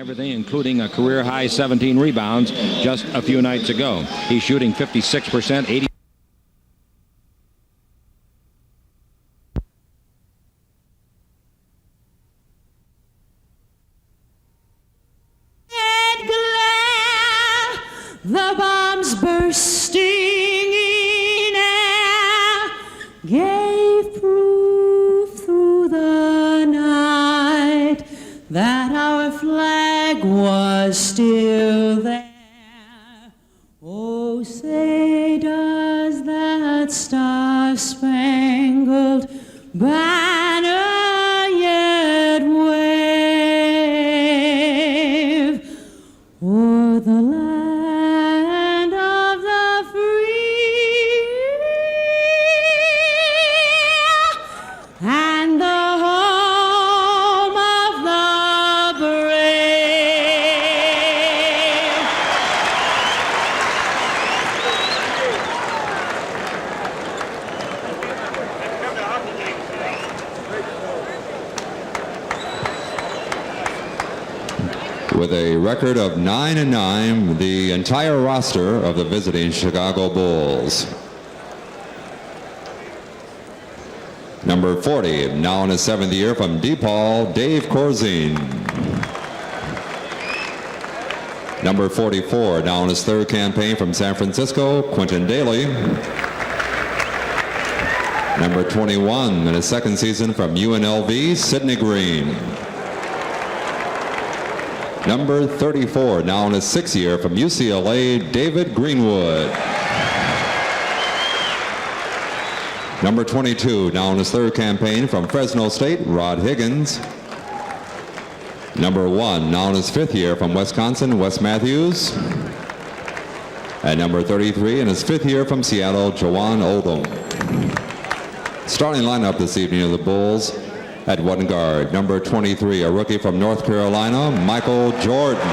everything, including a career-high 17 rebounds just a few nights ago. He's shooting 56%, 80. The bombs bursting in air gave proof through the night that our flag was still there. Oh, say does that star-spangled banner yet wave o'er the land of the free and the home of the brave. With a record of 9-9, the entire roster of the visiting Chicago Bulls. Number 40, now in his 7th year from DePaul, Dave Corzine. Number 44, now in his 3rd campaign from San Francisco, Quentin Daly. Number 21, in his 2nd season from UNLV, Sidney Green. Number 34, now in his 6th year from UCLA, David Greenwood. Number 22, now in his 3rd campaign from Fresno State, Rod Higgins. Number 1, now in his 5th year from Wisconsin, Wes Matthews. And number 33, in his 5th year from Seattle, Jawan Oldham. Starting lineup this evening of the Bulls. At one guard, number 23, a rookie from North Carolina, Michael Jordan.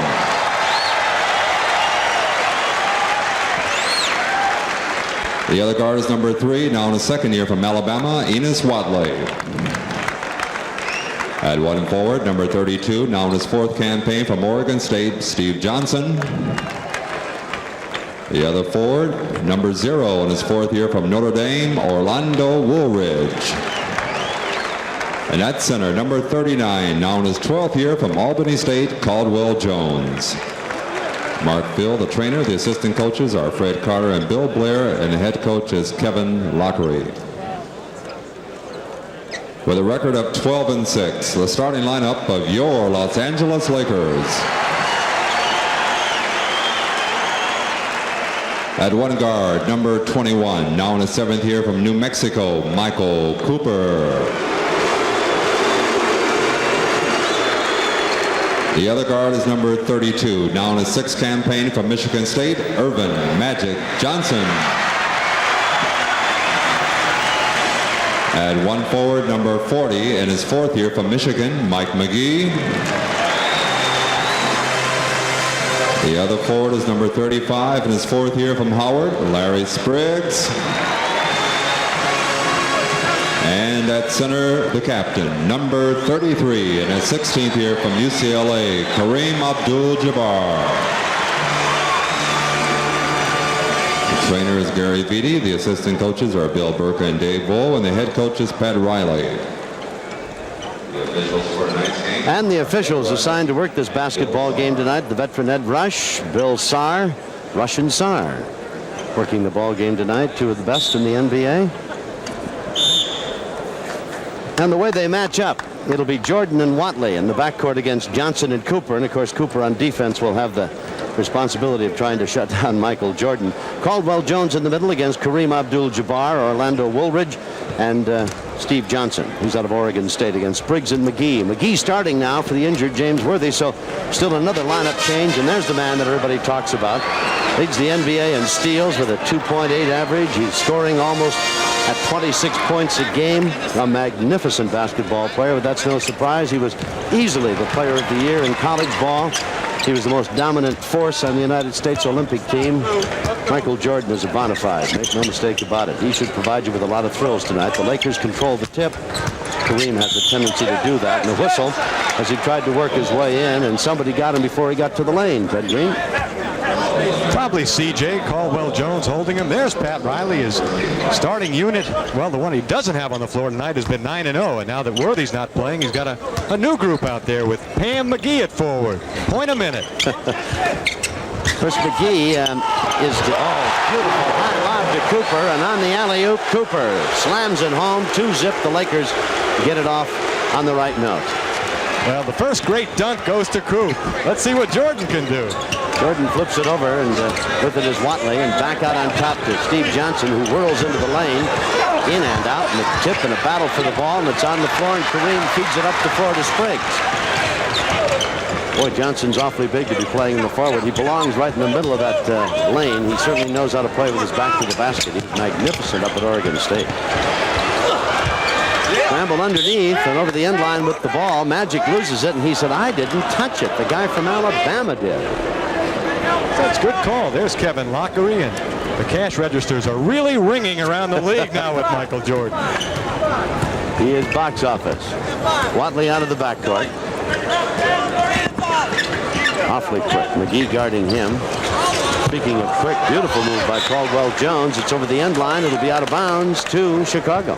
The other guard is number 3, now in his 2nd year from Alabama, Enos Watley. At one forward, number 32, now in his 4th campaign from Oregon State, Steve Johnson. The other forward, number 0 in his 4th year from Notre Dame, Orlando Woolridge. And at center, number 39, now in his 12th year from Albany State, Caldwell Jones. Mark Phil, the trainer. The assistant coaches are Fred Carter and Bill Blair, and the head coach is Kevin Lockery. With a record of 12-6, the starting lineup of your Los Angeles Lakers. At one guard, number 21, now in his 7th year from New Mexico, Michael Cooper. The other guard is number 32, now in his 6th campaign from Michigan State, Irvin Magic Johnson. At one forward, number 40, in his 4th year from Michigan, Mike McGee. The other forward is number 35, in his 4th year from Howard, Larry Spriggs. And at center, the captain, number 33, in his 16th year from UCLA, Kareem Abdul-Jabbar. The trainer is Gary Vitti. The assistant coaches are Bill Burke and Dave Bull, and the head coach is Pat Riley. The officials for tonight's game. And the officials assigned to work this basketball game tonight, the veteran Ed Rush, Bill Saar, Russian Saar. Working the ball game tonight, 2 of the best in the NBA. And the way they match up, it'll be Jordan and Watley in the backcourt against Johnson and Cooper. And, of course, Cooper on defense will have the responsibility of trying to shut down Michael Jordan. Caldwell Jones in the middle against Kareem Abdul-Jabbar, Orlando Woolridge, and Steve Johnson, who's out of Oregon State, against Spriggs and McGee. McGee starting now for the injured James Worthy, so still another lineup change. And there's the man that everybody talks about. Leads the NBA in steals with a 2.8 average. He's scoring almost at 26 points a game. A magnificent basketball player, but that's no surprise. He was easily the player of the year in college ball. He was the most dominant force on the United States Olympic team. Michael Jordan is a bona fide. Make no mistake about it. He should provide you with a lot of thrills tonight. The Lakers control the tip. Kareem has a tendency to do that. And the whistle as he tried to work his way in, and somebody got him before he got to the lane. Ted Green. Probably C.J. Caldwell-Jones holding him. There's Pat Riley, his starting unit. Well, the one he doesn't have on the floor tonight has been 9-0, and now that Worthy's not playing, he's got a new group out there with Pam McGee at forward. Point a minute. Chris McGee is beautiful high lob to Cooper, and on the alley-oop, Cooper slams it home. 2-zip. The Lakers get it off on the right note. Well, the first great dunk goes to Coop. Let's see what Jordan can do. Jordan flips it over, and with it is Watley, and back out on top to Steve Johnson, who whirls into the lane, in and out, and a tip and a battle for the ball, and it's on the floor, and Kareem feeds it up the floor to Spriggs. Boy, Johnson's awfully big to be playing in the forward. He belongs right in the middle of that lane. He certainly knows how to play with his back to the basket. He's magnificent up at Oregon State. Scramble underneath and over the end line with the ball. Magic loses it, and he said, I didn't touch it. The guy from Alabama did. That's a good call. There's Kevin Lockery, and the cash registers are really ringing around the league now with Michael Jordan. He is box office. Watley out of the backcourt. Awfully quick. McGee guarding him. Speaking of quick, beautiful move by Caldwell-Jones. It's over the end line. It'll be out of bounds to Chicago.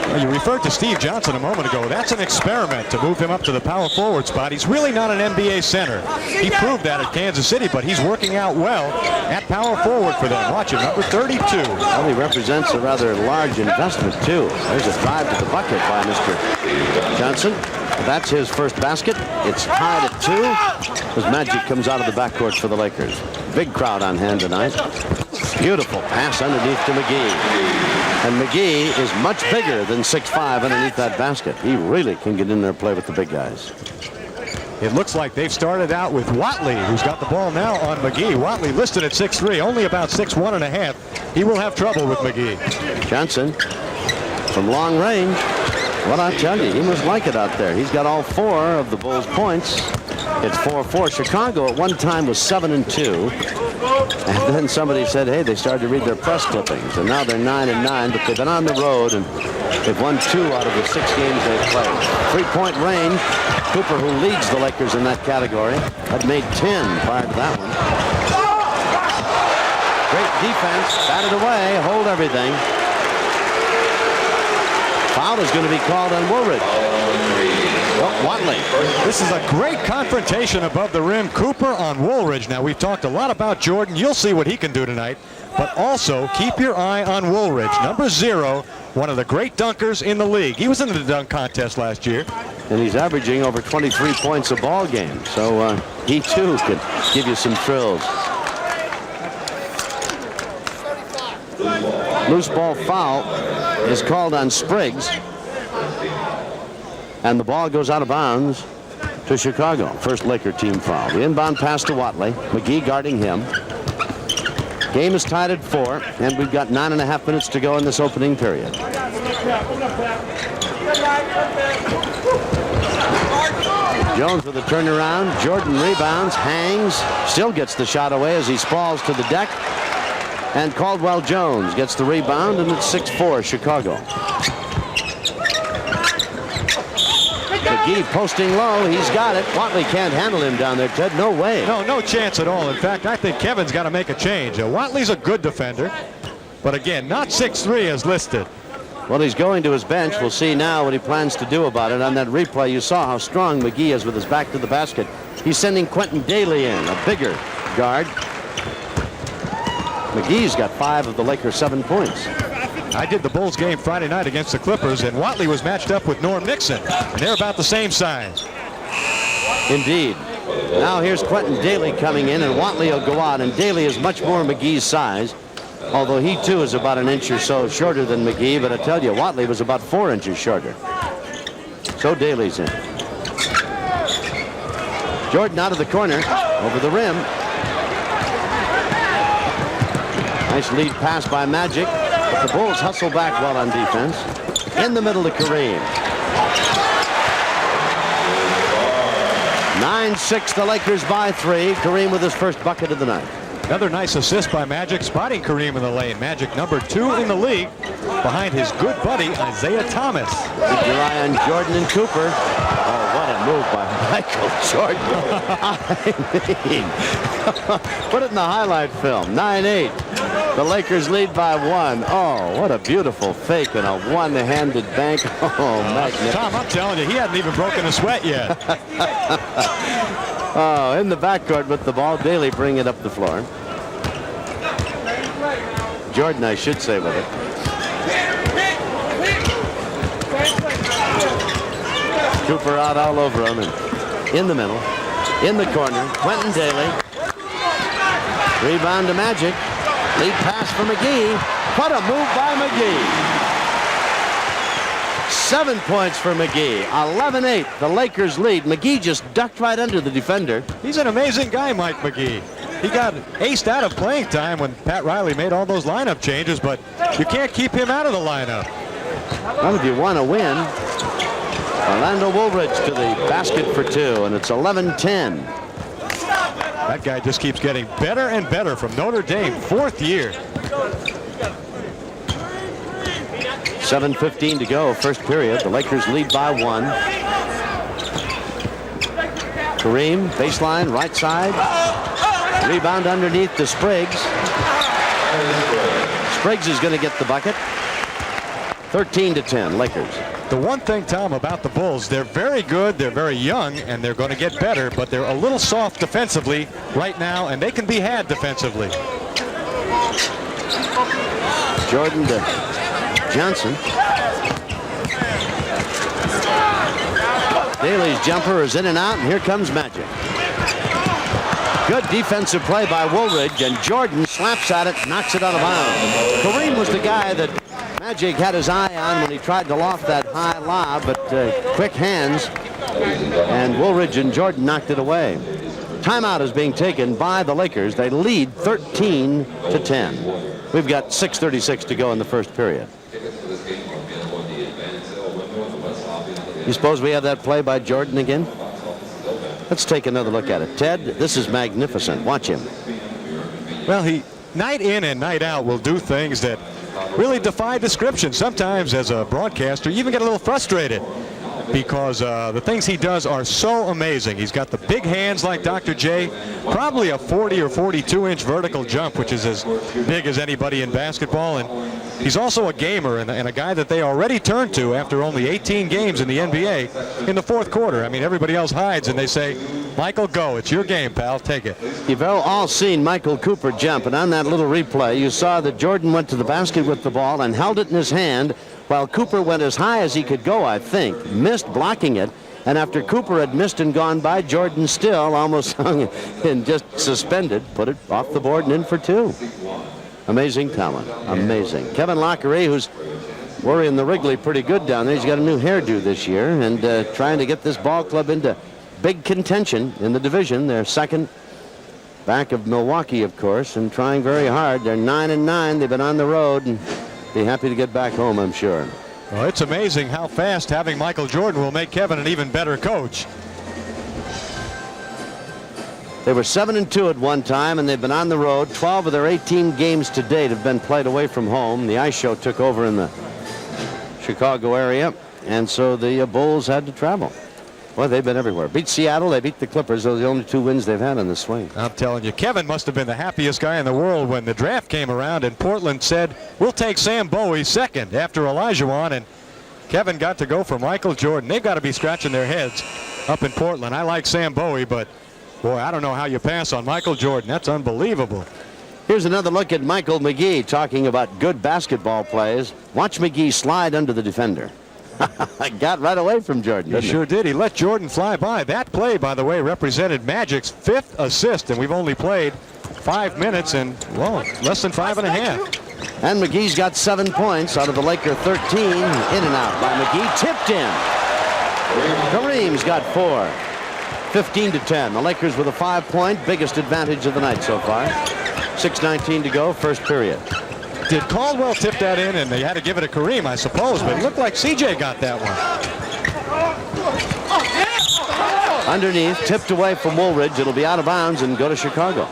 Well, you referred to Steve Johnson a moment ago. That's an experiment to move him up to the power forward spot. He's really not an NBA center. He proved that at Kansas City, but he's working out well at power forward for them. Watch him, number 32. Well, he represents a rather large investment, too. There's a drive to the bucket by Mr. Johnson. That's his first basket. It's tied at 2 as Magic comes out of the backcourt for the Lakers. Big crowd on hand tonight. Beautiful pass underneath to McGee. And McGee is much bigger than 6'5" underneath that basket. He really can get in there and play with the big guys. It looks like they've started out with Watley, who's got the ball now on McGee. Watley listed at 6'3", only about 6'1½". He will have trouble with McGee. Johnson from long range. What I tell you, he must like it out there. He's got all 4 of the Bulls' points. It's 4-4. Chicago at one time was 7-2. And then somebody said, hey, they started to read their press clippings. And now they're 9-9, but they've been on the road, and they've won 2 out of the 6 games they've played. 3-point range. Cooper, who leads the Lakers in that category, had made 10 prior to that one. Great defense. Batted away. Hold everything. Foul is going to be called on Woolridge. Well, Watley. This is a great confrontation above the rim. Cooper on Woolridge. Now, we've talked a lot about Jordan. You'll see what he can do tonight. But also, keep your eye on Woolridge. Number 0, one of the great dunkers in the league. He was in the dunk contest last year. And he's averaging over 23 points a ball game. So he, too, could give you some thrills. Loose ball foul is called on Spriggs. And the ball goes out of bounds to Chicago. First Laker team foul. The inbound pass to Watley. McGee guarding him. Game is tied at 4, and we've got 9.5 minutes to go in this opening period. Jones with a turnaround. Jordan rebounds, hangs, still gets the shot away as he sprawls to the deck. And Caldwell-Jones gets the rebound, and it's 6-4 Chicago. McGee posting low. He's got it. Watley can't handle him down there, Ted. No way. No chance at all. In fact, I think Kevin's got to make a change. Watley's a good defender, but again, not 6'3" as listed. Well, he's going to his bench. We'll see now what he plans to do about it. On that replay, you saw how strong McGee is with his back to the basket. He's sending Quentin Daly in, a bigger guard. McGee's got 5 of the Lakers' 7 points. I did the Bulls game Friday night against the Clippers, and Watley was matched up with Norm Nixon, and they're about the same size. Indeed. Now here's Quentin Daly coming in, and Watley will go out, and Daly is much more McGee's size, although he too is about an inch or so shorter than McGee, but I tell you, Watley was about 4 inches shorter. So Daly's in. Jordan out of the corner, over the rim. Nice lead pass by Magic. The Bulls hustle back well on defense. In the middle to Kareem. 9-6, the Lakers by 3. Kareem with his first bucket of the night. Another nice assist by Magic, spotting Kareem in the lane. Magic number 2 in the league behind his good buddy Isaiah Thomas. Keep your eye on Jordan and Cooper. Oh, what a move by Michael Jordan. I mean, put it in the highlight film. 9-8. The Lakers lead by 1. Oh, what a beautiful fake and a one-handed bank. Oh, magnificent. Tom, I'm telling you, he hadn't even broken a sweat yet. Oh, in the backcourt with the ball. Daly bring it up the floor. Jordan, I should say, with it. Cooper out all over him, and in the middle, in the corner, Quentin Daly. Rebound to Magic. Lead pass for McGee. What a move by McGee. 7 points for McGee. 11-8. The Lakers lead. McGee just ducked right under the defender. He's an amazing guy, Mike McGee. He got aced out of playing time when Pat Riley made all those lineup changes, but you can't keep him out of the lineup. Well, if you want to win, Orlando Woolridge to the basket for 2, and it's 11-10. That guy just keeps getting better and better from Notre Dame, 4th year. 7:15 to go, first period. The Lakers lead by 1. Kareem, baseline, right side. Rebound underneath to Spriggs. Spriggs is going to get the bucket. 13-10, Lakers. The one thing, Tom, about the Bulls, they're very good, they're very young, and they're going to get better, but they're a little soft defensively right now, and they can be had defensively. Jordan to Johnson. Daly's jumper is in and out, and here comes Magic. Good defensive play by Woolridge, and Jordan slaps at it, knocks it out of bounds. Kareem was the guy that Magic had his eye on when he tried to loft that high lob, but quick hands, and Woolridge and Jordan knocked it away. Timeout is being taken by the Lakers. They lead 13-10. We've got 6:36 to go in the first period. You suppose we have that play by Jordan again? Let's take another look at it. Ted, this is magnificent. Watch him. Well, he night in and night out will do things that really defy description. Sometimes as a broadcaster, you even get a little frustrated because the things he does are so amazing. He's got the big hands like Dr. J, probably a 40 or 42-inch vertical jump, which is as big as anybody in basketball. And he's also a gamer and a guy that they already turned to after only 18 games in the NBA in the 4th quarter. I mean, everybody else hides and they say, Michael, go. It's your game, pal. Take it. You've all seen Michael Cooper jump, and on that little replay, you saw that Jordan went to the basket with the ball and held it in his hand while Cooper went as high as he could go, I think, missed blocking it. And after Cooper had missed and gone by, Jordan still almost hung and just suspended, put it off the board and in for 2. Amazing talent. Amazing. Kevin Lockery, who's worrying the Wrigley pretty good down there. He's got a new hairdo this year and trying to get this ball club into big contention in the division. They're second back of Milwaukee, of course, and trying very hard. They're 9-9. They've been on the road and be happy to get back home, I'm sure. Well, it's amazing how fast having Michael Jordan will make Kevin an even better coach. They were 7-2 at one time, and they've been on the road. 12 of their 18 games to date have been played away from home. The ice show took over in the Chicago area, and so the Bulls had to travel. Well, they've been everywhere. Beat Seattle, they beat the Clippers. Those are the only 2 wins they've had on the swing. I'm telling you, Kevin must have been the happiest guy in the world when the draft came around and Portland said, we'll take Sam Bowie second after Olajuwon, and Kevin got to go for Michael Jordan. They've got to be scratching their heads up in Portland. I like Sam Bowie, but boy, I don't know how you pass on Michael Jordan. That's unbelievable. Here's another look at Michael McGee talking about good basketball plays. Watch McGee slide under the defender. Got right away from Jordan. He sure did. He let Jordan fly by. That play, by the way, represented Magic's 5th assist, and we've only played 5 minutes and, well, less than 5 and a half. And McGee's got 7 points out of the Laker 13. In and out by McGee. Tipped in. Kareem's got 4. 15-10. The Lakers with a 5-point, biggest advantage of the night so far. 6:19 to go, first period. Did Caldwell tip that in, and they had to give it to Kareem, I suppose, but it looked like CJ got that one. Underneath, tipped away from Woolridge. It'll be out of bounds and go to Chicago.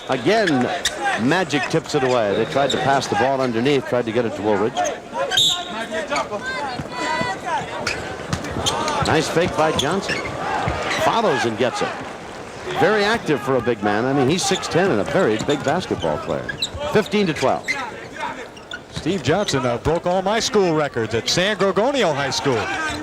Again, Magic tips it away. They tried to pass the ball underneath, tried to get it to Woolridge. Nice fake by Johnson. Follows and gets it. Very active for a big man. I mean, he's 6'10" and a very big basketball player. 15-12. Steve Johnson broke all my school records at San Gorgonio High School,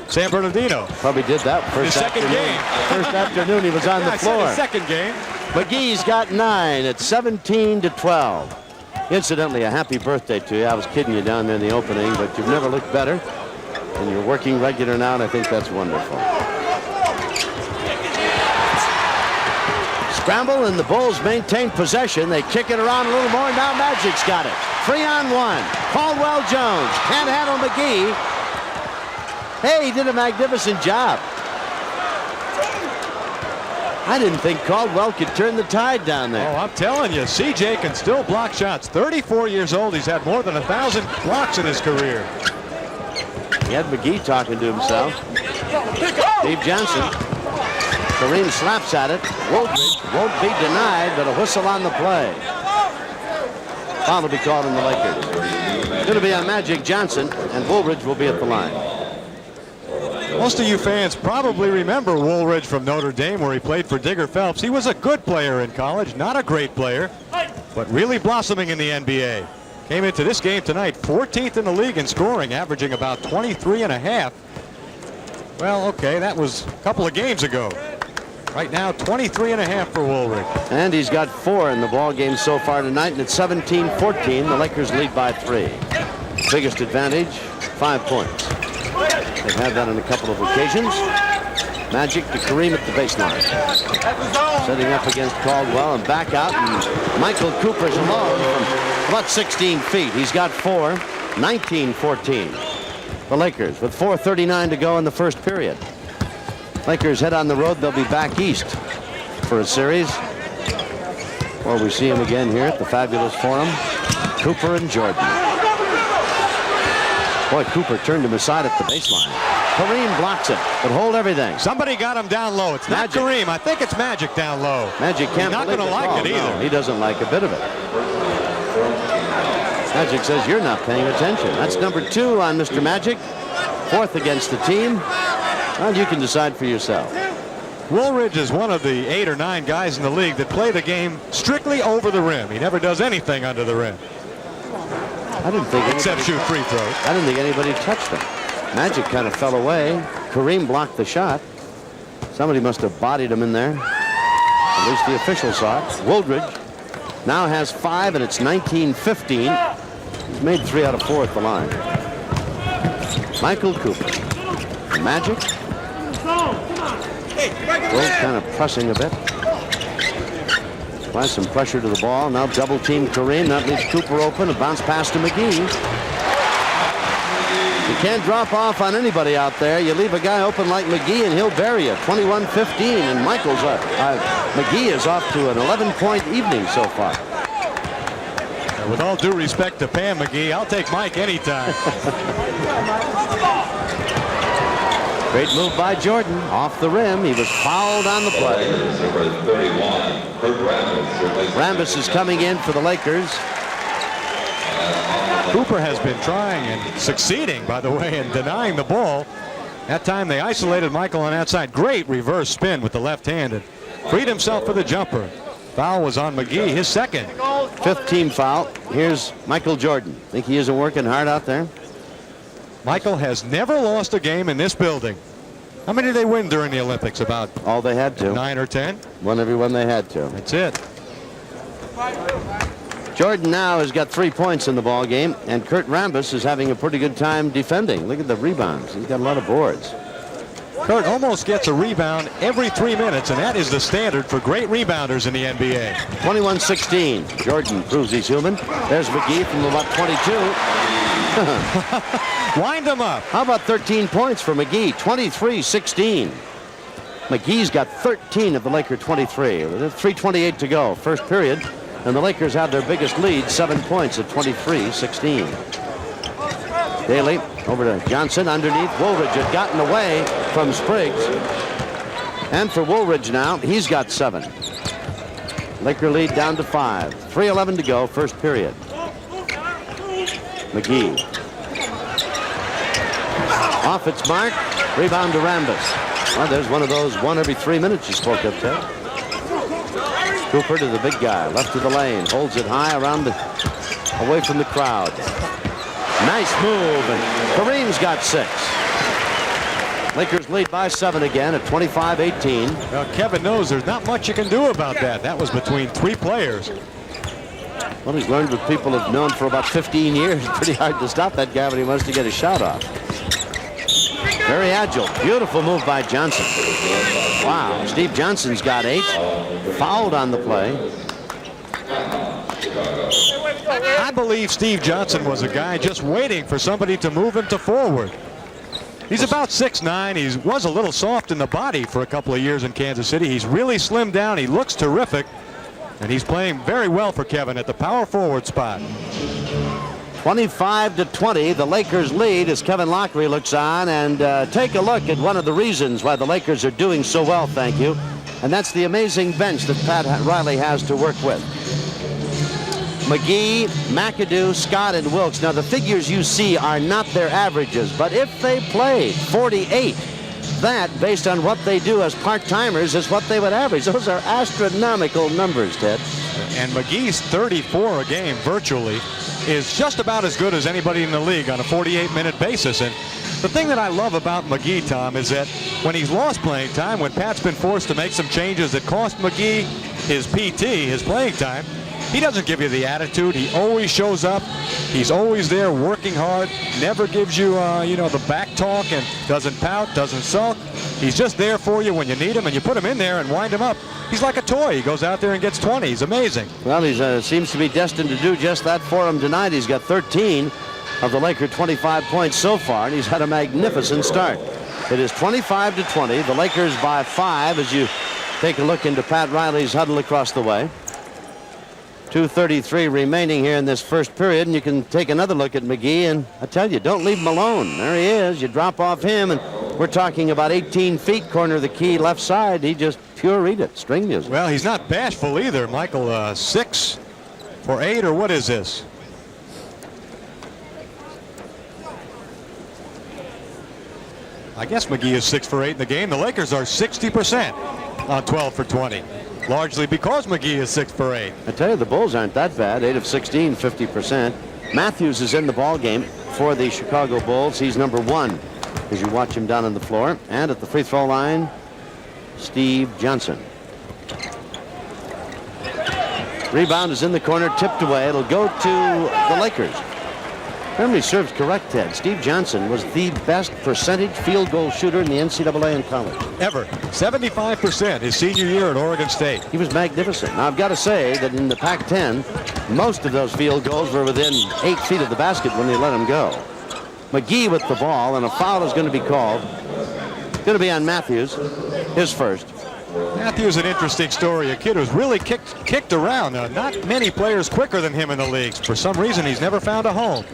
San Bernardino. Probably did that His second game. First afternoon he was on the I said floor. his second game. McGee's got 9 at 17-12. Incidentally, a happy birthday to you. I was kidding you down there in the opening, but you've never looked better. And you're working regular now, and I think that's wonderful. Scramble, and the Bulls maintain possession. They kick it around a little more. Now Magic's got it. 3-on-1. Caldwell Jones can't handle McGee. Hey, he did a magnificent job. I didn't think Caldwell could turn the tide down there. Oh, I'm telling you, CJ can still block shots. 34 years old. He's had more than 1,000 blocks in his career. He had McGee talking to himself. Steve Johnson. Kareem slaps at it. Woolridge won't be denied, but a whistle on the play. Foul will be called on the Lakers. It's going to be on Magic Johnson, and Woolridge will be at the line. Most of you fans probably remember Woolridge from Notre Dame, where he played for Digger Phelps. He was a good player in college, not a great player, but really blossoming in the NBA. Came into this game tonight 14th in the league in scoring, averaging about 23.5. Well, okay, that was a couple of games ago. Right now, 23.5 for Woolridge. And he's got 4 in the ball game so far tonight, and it's 17-14. The Lakers lead by 3. Biggest advantage, 5 points. They've had that on a couple of occasions. Magic to Kareem at the baseline. Setting up against Caldwell and back out, and Michael Cooper's alone from about 16 feet. He's got 4, 19-14. The Lakers with 4:39 to go in the first period. Lakers head on the road. They'll be back east for a series. Well, we see him again here at the fabulous Forum. Cooper and Jordan. Boy, Cooper turned him aside at the baseline. Kareem blocks it, but hold everything. Somebody got him down low. It's not Magic. Kareem. I think it's Magic down low. Magic can't He's not believe going to like call. it either. No, he doesn't like a bit of it. Magic says you're not paying attention. That's number 2 on Mr. Magic. 4th against the team. Well, you can decide for yourself. Woolridge is one of the 8 or 9 guys in the league that play the game strictly over the rim. He never does anything under the rim, I didn't think except shoot free throws. I didn't think anybody touched him. Magic kind of fell away. Kareem blocked the shot. Somebody must have bodied him in there. At least the official saw it. Woolridge now has 5, and it's 19-15. He's made 3 out of 4 at the line. Michael Cooper. Magic. Bulls kind of pressing a bit. Apply some pressure to the ball. Now double team Kareem. That leaves Cooper open. A bounce pass to McGee. You can't drop off on anybody out there. You leave a guy open like McGee and he'll bury you. 21-15, and McGee is off to an 11-point evening so far. With all due respect to Pam McGee, I'll take Mike anytime. Great move by Jordan. Off the rim. He was fouled on the play. Rambis is coming in for the Lakers. Cooper has been trying and succeeding, by the way, in denying the ball. That time they isolated Michael on that side. Great reverse spin with the left hand and freed himself for the jumper. Foul was on McGee, his second. 5th team foul. Here's Michael Jordan. Think he isn't working hard out there? Michael has never lost a game in this building. How many did they win during the Olympics? About All they had to. 9 or 10? Won every one they had to. That's it. Jordan now has got 3 points in the ball game, and Kurt Rambis is having a pretty good time defending. Look at the rebounds. He's got a lot of boards. Kurt almost gets a rebound every 3 minutes, and that is the standard for great rebounders in the NBA. 21-16. Jordan proves he's human. There's McGee from about 22. Wind him up. How about 13 points for McGee? 23-16. McGee's got 13 of the Laker 23. With 3:28 to go, first period, and the Lakers have their biggest lead, 7 points at 23-16. Daly over to Johnson underneath. Woolridge had gotten away from Spriggs. And for Woolridge now, he's got 7. Laker lead down to 5. 3:11 to go, first period. McGee. Off its mark. Rebound to Rambis. Well, there's one of those 1 every 3 minutes you spoke of, Ted. Cooper to the big guy. Left to the lane. Holds it high around away from the crowd. Nice move. And Kareem's got 6. Lakers lead by 7 again at 25-18. Well, Kevin knows there's not much you can do about that. That was between 3 players. Well, he's learned what people have known for about 15 years. Pretty hard to stop that guy when he wants to get a shot off. Very agile. Beautiful move by Johnson. Wow. Steve Johnson's got 8. Fouled on the play. I believe Steve Johnson was a guy just waiting for somebody to move him to forward. He's about 6'9". He was a little soft in the body for a couple of years in Kansas City. He's really slimmed down. He looks terrific. And he's playing very well for Kevin at the power forward spot. 25-20, the Lakers lead as Kevin Lockery looks on. And take a look at one of the reasons why the Lakers are doing so well, thank you. And that's the amazing bench that Pat Riley has to work with. McGee, McAdoo, Scott, and Wilkes. Now, the figures you see are not their averages, but if they played 48, that, based on what they do as part-timers, is what they would average. Those are astronomical numbers, Ted. And McGee's 34 a game, virtually, is just about as good as anybody in the league on a 48-minute basis. And the thing that I love about McGee, Tom, is that when he's lost playing time, when Pat's been forced to make some changes that cost McGee his PT, his playing time, he doesn't give you the attitude. He always shows up. He's always there working hard, never gives you, the back talk, and doesn't pout, doesn't sulk. He's just there for you when you need him, and you put him in there and wind him up. He's like a toy. He goes out there and gets 20. He's amazing. Well, he seems to be destined to do just that for him tonight. He's got 13 of the Laker 25 points so far, and he's had a magnificent start. It is 25-20. The Lakers by 5 as you take a look into Pat Riley's huddle across the way. 2:33 remaining here in this first period, and you can take another look at McGee, and I tell you, don't leave him alone. There he is. You drop off him, and we're talking about 18 feet, corner of the key, left side. He just pure read it, string music. Well, he's not bashful either, Michael. 6 for 8, or what is this? I guess McGee is 6 for 8 in the game. The Lakers are 60% on 12 for 20. Largely because McGee is 6 for 8. I tell you, the Bulls aren't that bad. 8 of 16, 50%. Matthews is in the ball game for the Chicago Bulls. He's number 1 as you watch him down on the floor. And at the free throw line, Steve Johnson. Rebound is in the corner, tipped away. It'll go to the Lakers. Memory serves correct, Ted. Steve Johnson was the best percentage field goal shooter in the NCAA in college. Ever. 75% his senior year at Oregon State. He was magnificent. Now, I've got to say that in the Pac-10, most of those field goals were within 8 feet of the basket when they let him go. McGee with the ball, and a foul is going to be called. Going to be on Matthews, his first. Matthews, an interesting story. A kid who's really kicked around. Not many players quicker than him in the leagues. For some reason, he's never found a home.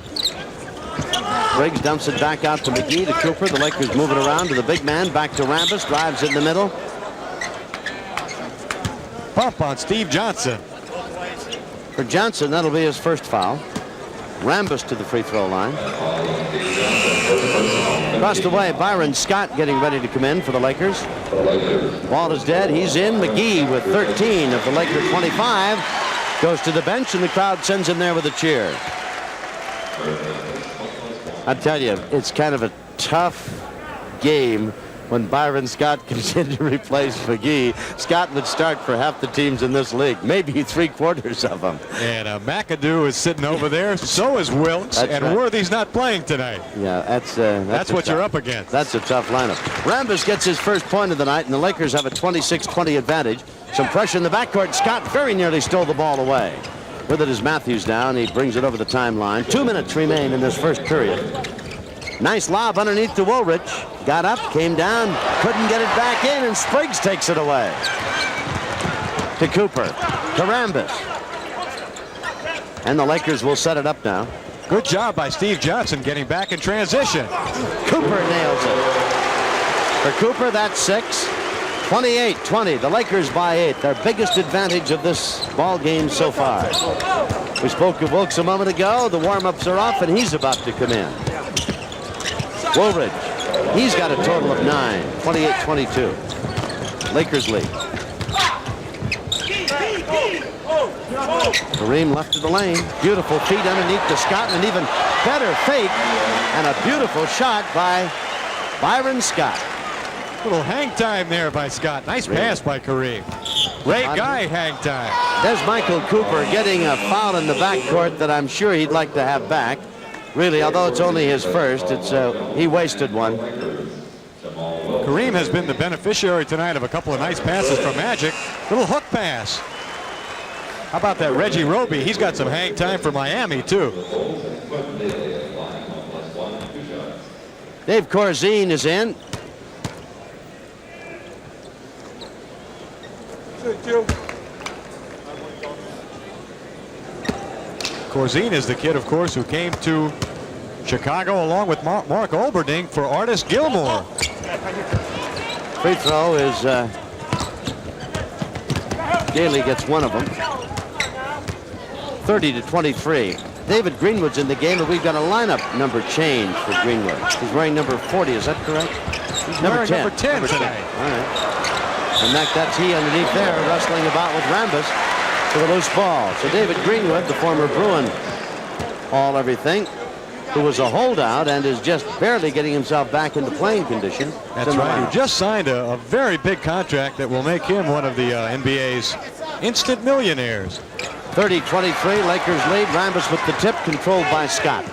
Briggs dumps it back out to McGee, to Cooper. The Lakers move it around to the big man. Back to Rambis. Drives in the middle. Bump on Steve Johnson. For Johnson, that'll be his first foul. Rambis to the free throw line. Across the way, Byron Scott getting ready to come in for the Lakers. Ball is dead. He's in. McGee with 13 of the Laker 25. Goes to the bench, and the crowd sends him there with a cheer. I tell you, it's kind of a tough game when Byron Scott comes in to replace McGee. Scott would start for half the teams in this league, maybe 3/4 of them. And McAdoo is sitting over there. So is Wilkes. That's and right. Worthy's not playing tonight. Yeah, That's what you're up against. That's a tough lineup. Rambis gets his first point of the night, and the Lakers have a 26-20 advantage. Some pressure in the backcourt. Scott very nearly stole the ball away. With it is Matthews down. He brings it over the timeline. 2 minutes remain in this first period. Nice lob underneath to Woolrich. Got up, came down, couldn't get it back in, and Spriggs takes it away. To Cooper, to Rambis. And the Lakers will set it up now. Good job by Steve Johnson getting back in transition. Cooper nails it. For Cooper, that's 6. 28-20. The Lakers by 8. Their biggest advantage of this ball game so far. We spoke of Wilkes a moment ago. The warm-ups are off, and he's about to come in. Woolridge. He's got a total of 9. 28-22. Lakers lead. Kareem left of the lane. Beautiful feet underneath to Scott, and an even better fake, and a beautiful shot by Byron Scott. Little hang time there by Scott. Nice pass by Kareem. Great guy hang time. There's Michael Cooper getting a foul in the backcourt that I'm sure he'd like to have back. Really, although it's only his first, he wasted one. Kareem has been the beneficiary tonight of a couple of nice passes from Magic. Little hook pass. How about that Reggie Roby? He's got some hang time for Miami, too. Dave Corzine is in. Corzine is the kid, of course, who came to Chicago along with Mark Olberding for Artis Gilmore. Free throw is Daly gets one of them. 30-23. David Greenwood's in the game, but we've got a lineup number change for Greenwood. He's wearing number 40, is that correct? He's number 10. Number 10 tonight. All right. And that's he underneath there, wrestling about with Rambis for the loose ball. So David Greenwood, the former Bruin all-everything, who was a holdout and is just barely getting himself back into playing condition. That's right. He just signed a very big contract that will make him one of the NBA's instant millionaires. 30-23, Lakers lead. Rambis with the tip, controlled by Scott.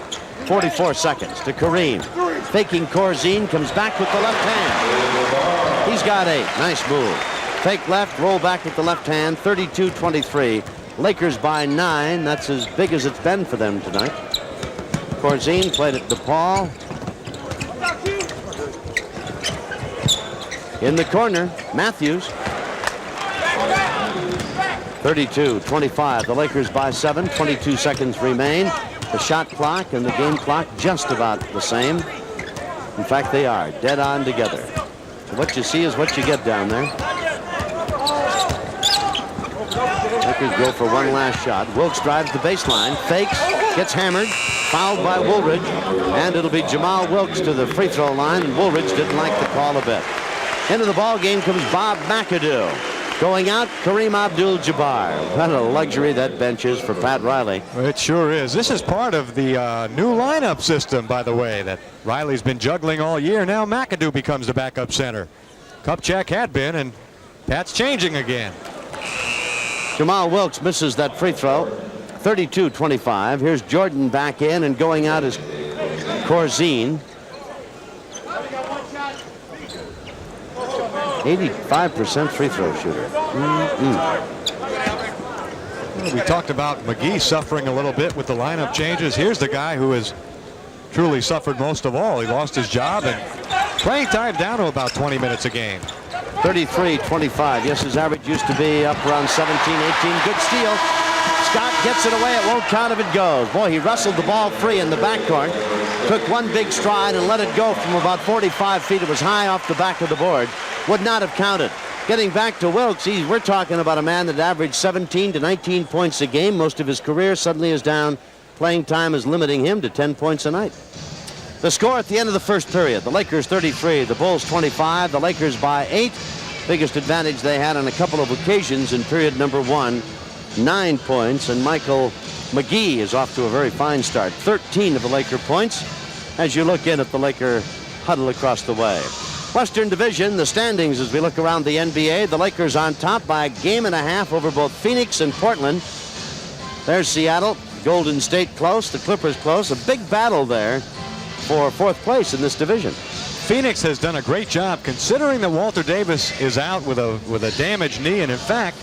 44 seconds to Kareem. Faking Corzine, comes back with the left hand. He's got 8. Nice move. Fake left, roll back with the left hand. 32-23. Lakers by 9. That's as big as it's been for them tonight. Corzine played it to Paul. In the corner, Matthews. 32-25. The Lakers by 7. 22 seconds remain. The shot clock and the game clock just about the same. In fact, they are dead on together. So what you see is what you get down there. Lakers go for one last shot. Wilkes drives the baseline, fakes, gets hammered, fouled by Woolridge, and it'll be Jamal Wilkes to the free throw line, and Woolridge didn't like the call a bit. Into the ball game comes Bob McAdoo. Going out, Kareem Abdul-Jabbar. What a luxury that bench is for Pat Riley. It sure is. This is part of the new lineup system, by the way, that Riley's been juggling all year. Now McAdoo becomes the backup center. Kupchak had been, and Pat's changing again. Jamal Wilkes misses that free throw. 32-25. Here's Jordan back in, and going out is Corzine. 85% free throw shooter. We talked about McGee suffering a little bit with the lineup changes. Here's the guy who has truly suffered most of all. He lost his job, and playing time down to about 20 minutes a game. 33-25. Yes, his average used to be up around 17, 18. Good steal. Scott gets it away. It won't count if it goes. Boy, he wrestled the ball free in the backcourt. Took one big stride and let it go from about 45 feet. It was high off the back of the board. Would not have counted. Getting back to Wilkes, we're talking about a man that averaged 17 to 19 points a game. Most of his career suddenly is down. Playing time is limiting him to 10 points a night. The score at the end of the first period, the Lakers 33, the Bulls 25, the Lakers by 8. Biggest advantage they had on a couple of occasions in period number 1, 9 points, and Michael McGee is off to a very fine start. 13 of the Laker points as you look in at the Laker huddle across the way. Western Division, the standings as we look around the NBA, the Lakers on top by a game and a half over both Phoenix and Portland. There's Seattle, Golden State close, the Clippers close. A big battle there for 4th place in this division. Phoenix has done a great job considering that Walter Davis is out with a damaged knee, and in fact,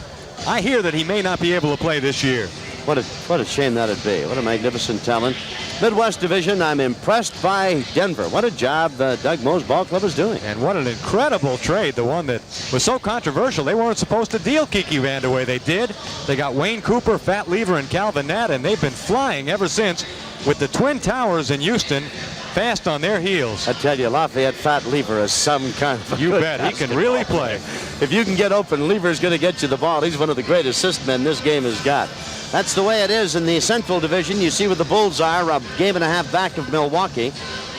I hear that he may not be able to play this year. What a shame that'd be. What a magnificent talent. Midwest Division, I'm impressed by Denver. What a job the Doug Moe's ball club is doing. And what an incredible trade, the one that was so controversial. They weren't supposed to deal Kiki Vandeweghe. They did. They got Wayne Cooper, Fat Lever, and Calvin Nett, and they've been flying ever since with the Twin Towers in Houston fast on their heels. I tell you, Lafayette Fat Lever is some kind of You bet. He can really play. If you can get open, Lever's going to get you the ball. He's one of the great assist men this game has got. That's the way it is in the Central Division. You see where the Bulls are, a game and a half back of Milwaukee.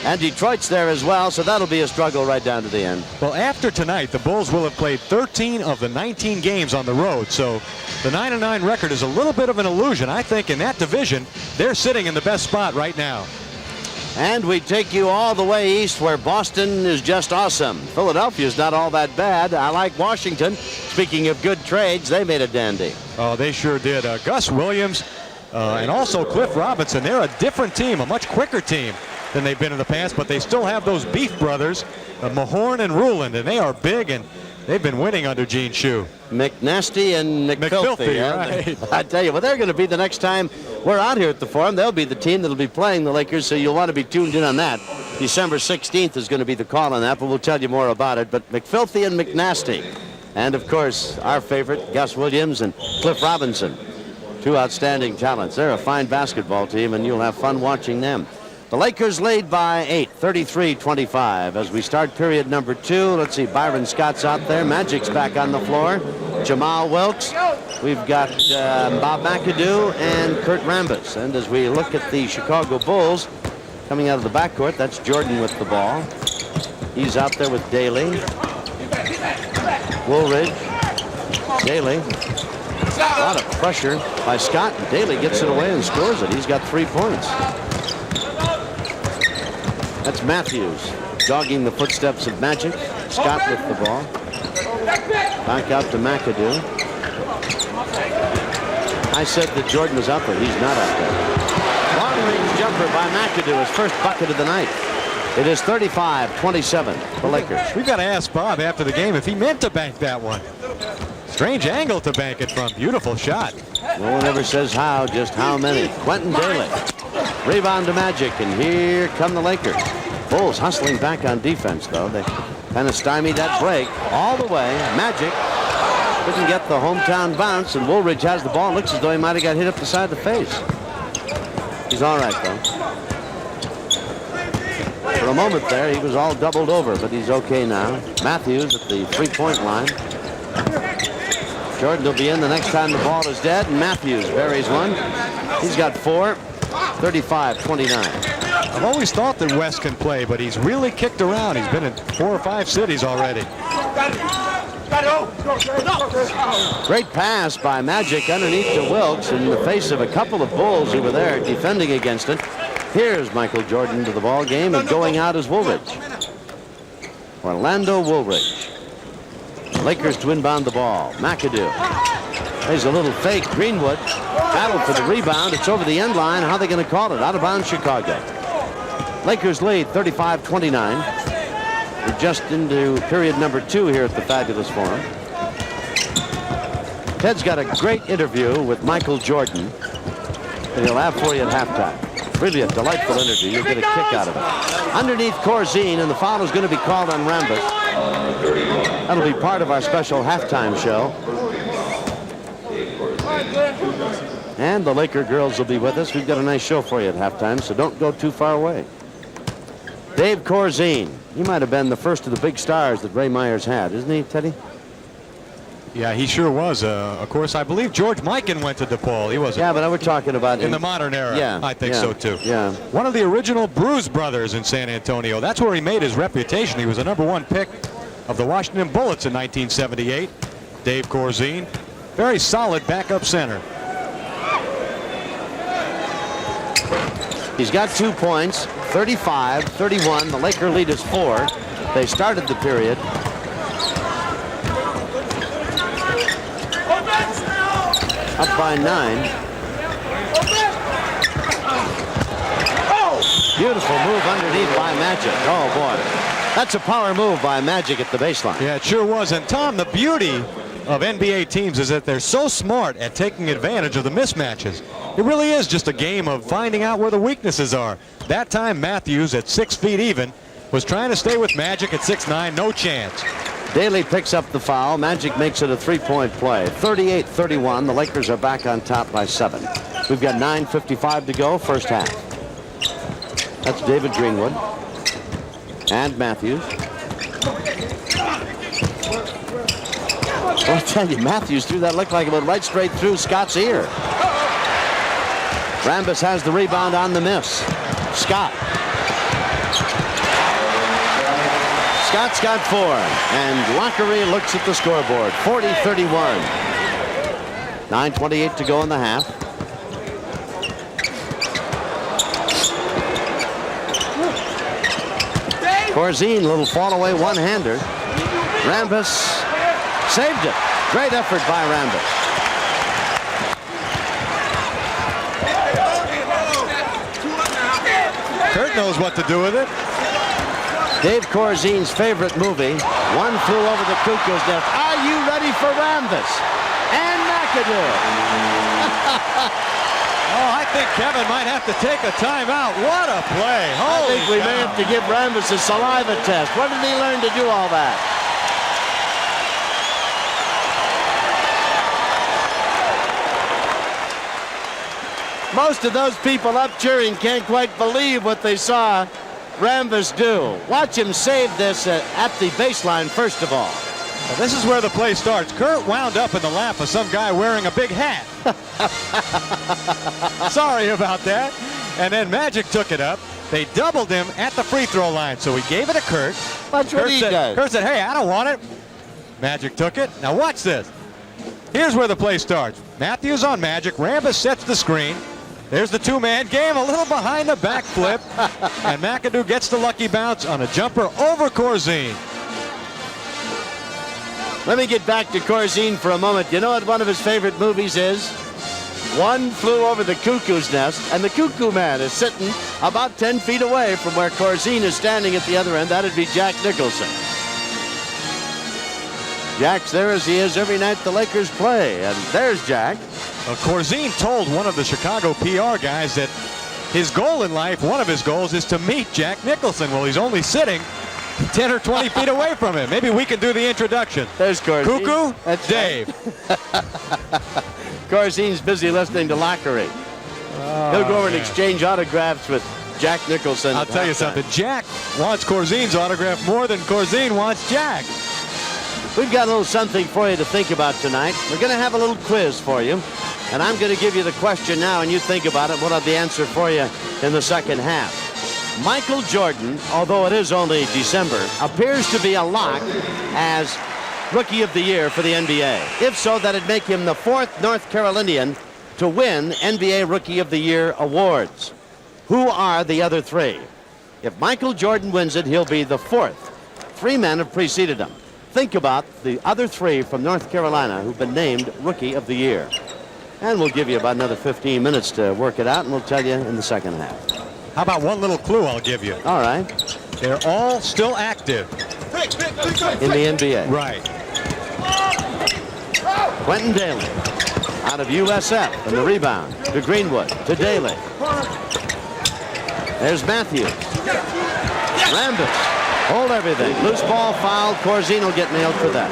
And Detroit's there as well, so that'll be a struggle right down to the end. Well, after tonight, the Bulls will have played 13 of the 19 games on the road, so the 9-9 record is a little bit of an illusion. I think in that division, they're sitting in the best spot right now. And we take you all the way east where Boston is just awesome. Philadelphia's not all that bad. I like Washington. Speaking of good trades, they made a dandy. Oh, they sure did. Gus Williams and also Cliff Robinson, they're a different team, a much quicker team than they've been in the past, but they still have those Beef brothers, Mahorn and Ruland, and they are big, and they've been winning under Gene Shue. McNasty and McFilthy. Right. I tell you, well, they're going to be the next time we're out here at the Forum. They'll be the team that'll be playing the Lakers, so you'll want to be tuned in on that. December 16th is going to be the call on that, but we'll tell you more about it. But McFilthy and McNasty, and of course, our favorite, Gus Williams and Cliff Robinson. Two outstanding talents. They're a fine basketball team, and you'll have fun watching them. The Lakers lead by 8, 33-25. As we start period number 2, let's see, Byron Scott's out there. Magic's back on the floor. Jamal Wilkes. We've got Bob McAdoo and Kurt Rambis. And as we look at the Chicago Bulls coming out of the backcourt, that's Jordan with the ball. He's out there with Daly. Woolridge. Daly. A lot of pressure by Scott. And Daly gets it away and scores it. He's got 3 points. That's Matthews jogging the footsteps of Magic. Scott with the ball. Back out to McAdoo. I said that Jordan was up there. He's not up there. Long-range jumper by McAdoo, his first bucket of the night. It is 35-27, the Lakers. We've got to ask Bob after the game if he meant to bank that one. Strange angle to bank it from. Beautiful shot. No one ever says how, just how many. Quentin Daly. Rebound to Magic, and here come the Lakers. Bulls hustling back on defense, though. They kind of stymied that break all the way. Magic couldn't get the hometown bounce, and Woolridge has the ball. Looks as though he might have got hit up the side of the face. He's all right, though. For a moment there, he was all doubled over, but he's okay now. Matthews at the three-point line. Jordan will be in the next time the ball is dead, and Matthews buries one. He's got 4. 35-29. I've always thought that West can play, but he's really kicked around. He's been in 4 or 5 cities already. Great pass by Magic underneath to Wilkes in the face of a couple of Bulls who were there defending against it. Here's Michael Jordan to the ball game, and going out is Woolridge. Orlando Woolridge. Lakers to inbound the ball. McAdoo. There's a little fake. Greenwood battled for the rebound. It's over the end line. How are they going to call it? Out of bounds, Chicago. Lakers lead 35-29. We're just into period number 2 here at the Fabulous Forum. Ted's got a great interview with Michael Jordan that he'll have for you at halftime. Really a delightful interview. You'll get a kick out of it. Underneath Corzine, and the foul is going to be called on Rambis. That'll be part of our special halftime show. And the Laker girls will be with us. We've got a nice show for you at halftime, so don't go too far away. Dave Corzine. He might have been the first of the big stars that Ray Myers had, isn't he, Teddy? Yeah, he sure was. Of course, I believe George Mikan went to DePaul. He wasn't. Yeah, but we're talking about in the modern era. Yeah, I think so too. Yeah. One of the original Bruise brothers in San Antonio. That's where he made his reputation. He was the #1 pick of the Washington Bullets in 1978. Dave Corzine, very solid backup center. He's got 2 points, 35-31. The Laker lead is 4. They started the period. Up by 9. Beautiful move underneath by Magic. Oh, boy. That's a power move by Magic at the baseline. Yeah, it sure was. And, Tom, the beauty of NBA teams is that they're so smart at taking advantage of the mismatches. It really is just a game of finding out where the weaknesses are. That time, Matthews, at 6 feet even, was trying to stay with Magic at 6'9", no chance. Daly picks up the foul. Magic makes it a three-point play. 38-31. The Lakers are back on top by 7. We've got 9:55 to go, first half. That's David Greenwood. And Matthews. Well, I tell you, Matthews threw that, looked like it went right straight through Scott's ear. Rambis has the rebound on the miss. Scott. Scott's got 4, and Lockery looks at the scoreboard. 40-31. 9:28 to go in the half. Corzine, little fall away one-hander. Rambis saved it. Great effort by Rambis. Kurt knows what to do with it. Dave Corzine's favorite movie, One Flew Over the Cuckoo's Nest. Are you ready for Rambis? And McAdoo. Oh, I think Kevin might have to take a timeout. What a play. I think we may have to give Rambis a saliva test. Where did he learn to do all that? Most of those people up cheering can't quite believe what they saw Rambis do. Watch him save this at the baseline, first of all. Well, this is where the play starts. Kurt wound up in the lap of some guy wearing a big hat. Sorry about that. And then Magic took it up. They doubled him at the free throw line, so he gave it to Kurt. Watch what he does. Kurt said, hey, I don't want it. Magic took it. Now watch this. Here's where the play starts. Matthews on Magic. Rambis sets the screen. There's the two-man game, a little behind the back flip. And McAdoo gets the lucky bounce on a jumper over Corzine. Let me get back to Corzine for a moment. You know what one of his favorite movies is? One Flew Over the Cuckoo's Nest, and the Cuckoo Man is sitting about 10 feet away from where Corzine is standing at the other end. That'd be Jack Nicholson. Jack's there as he is every night the Lakers play, and there's Jack. Well, Corzine told one of the Chicago PR guys that his goal in life, one of his goals, is to meet Jack Nicholson. Well, he's only sitting 10 or 20 feet away from him. Maybe we can do the introduction. There's Corzine. Cuckoo, That's Dave. Corzine's busy listening to Lockery. He'll go over and exchange autographs with Jack Nicholson. I'll tell you something. Jack wants Corzine's autograph more than Corzine wants Jack. We've got a little something for you to think about tonight. We're going to have a little quiz for you. And I'm going to give you the question now, and you think about it. We'll have the answer for you in the second half. Michael Jordan, although it is only December, appears to be a lock as Rookie of the Year for the NBA. If so, that'd make him the 4th North Carolinian to win NBA Rookie of the Year awards. Who are the other 3? If Michael Jordan wins it, he'll be the 4th. 3 men have preceded him. Think about the other 3 from North Carolina who've been named Rookie of the Year. And we'll give you about another 15 minutes to work it out, and we'll tell you in the second half. How about one little clue I'll give you? All right. They're all still active. In the NBA. Right. Quentin Daly out of USF, and the rebound to Greenwood, to Daly. There's Matthews. Rambis. Hold everything. Loose ball foul. Corzine will get nailed for that.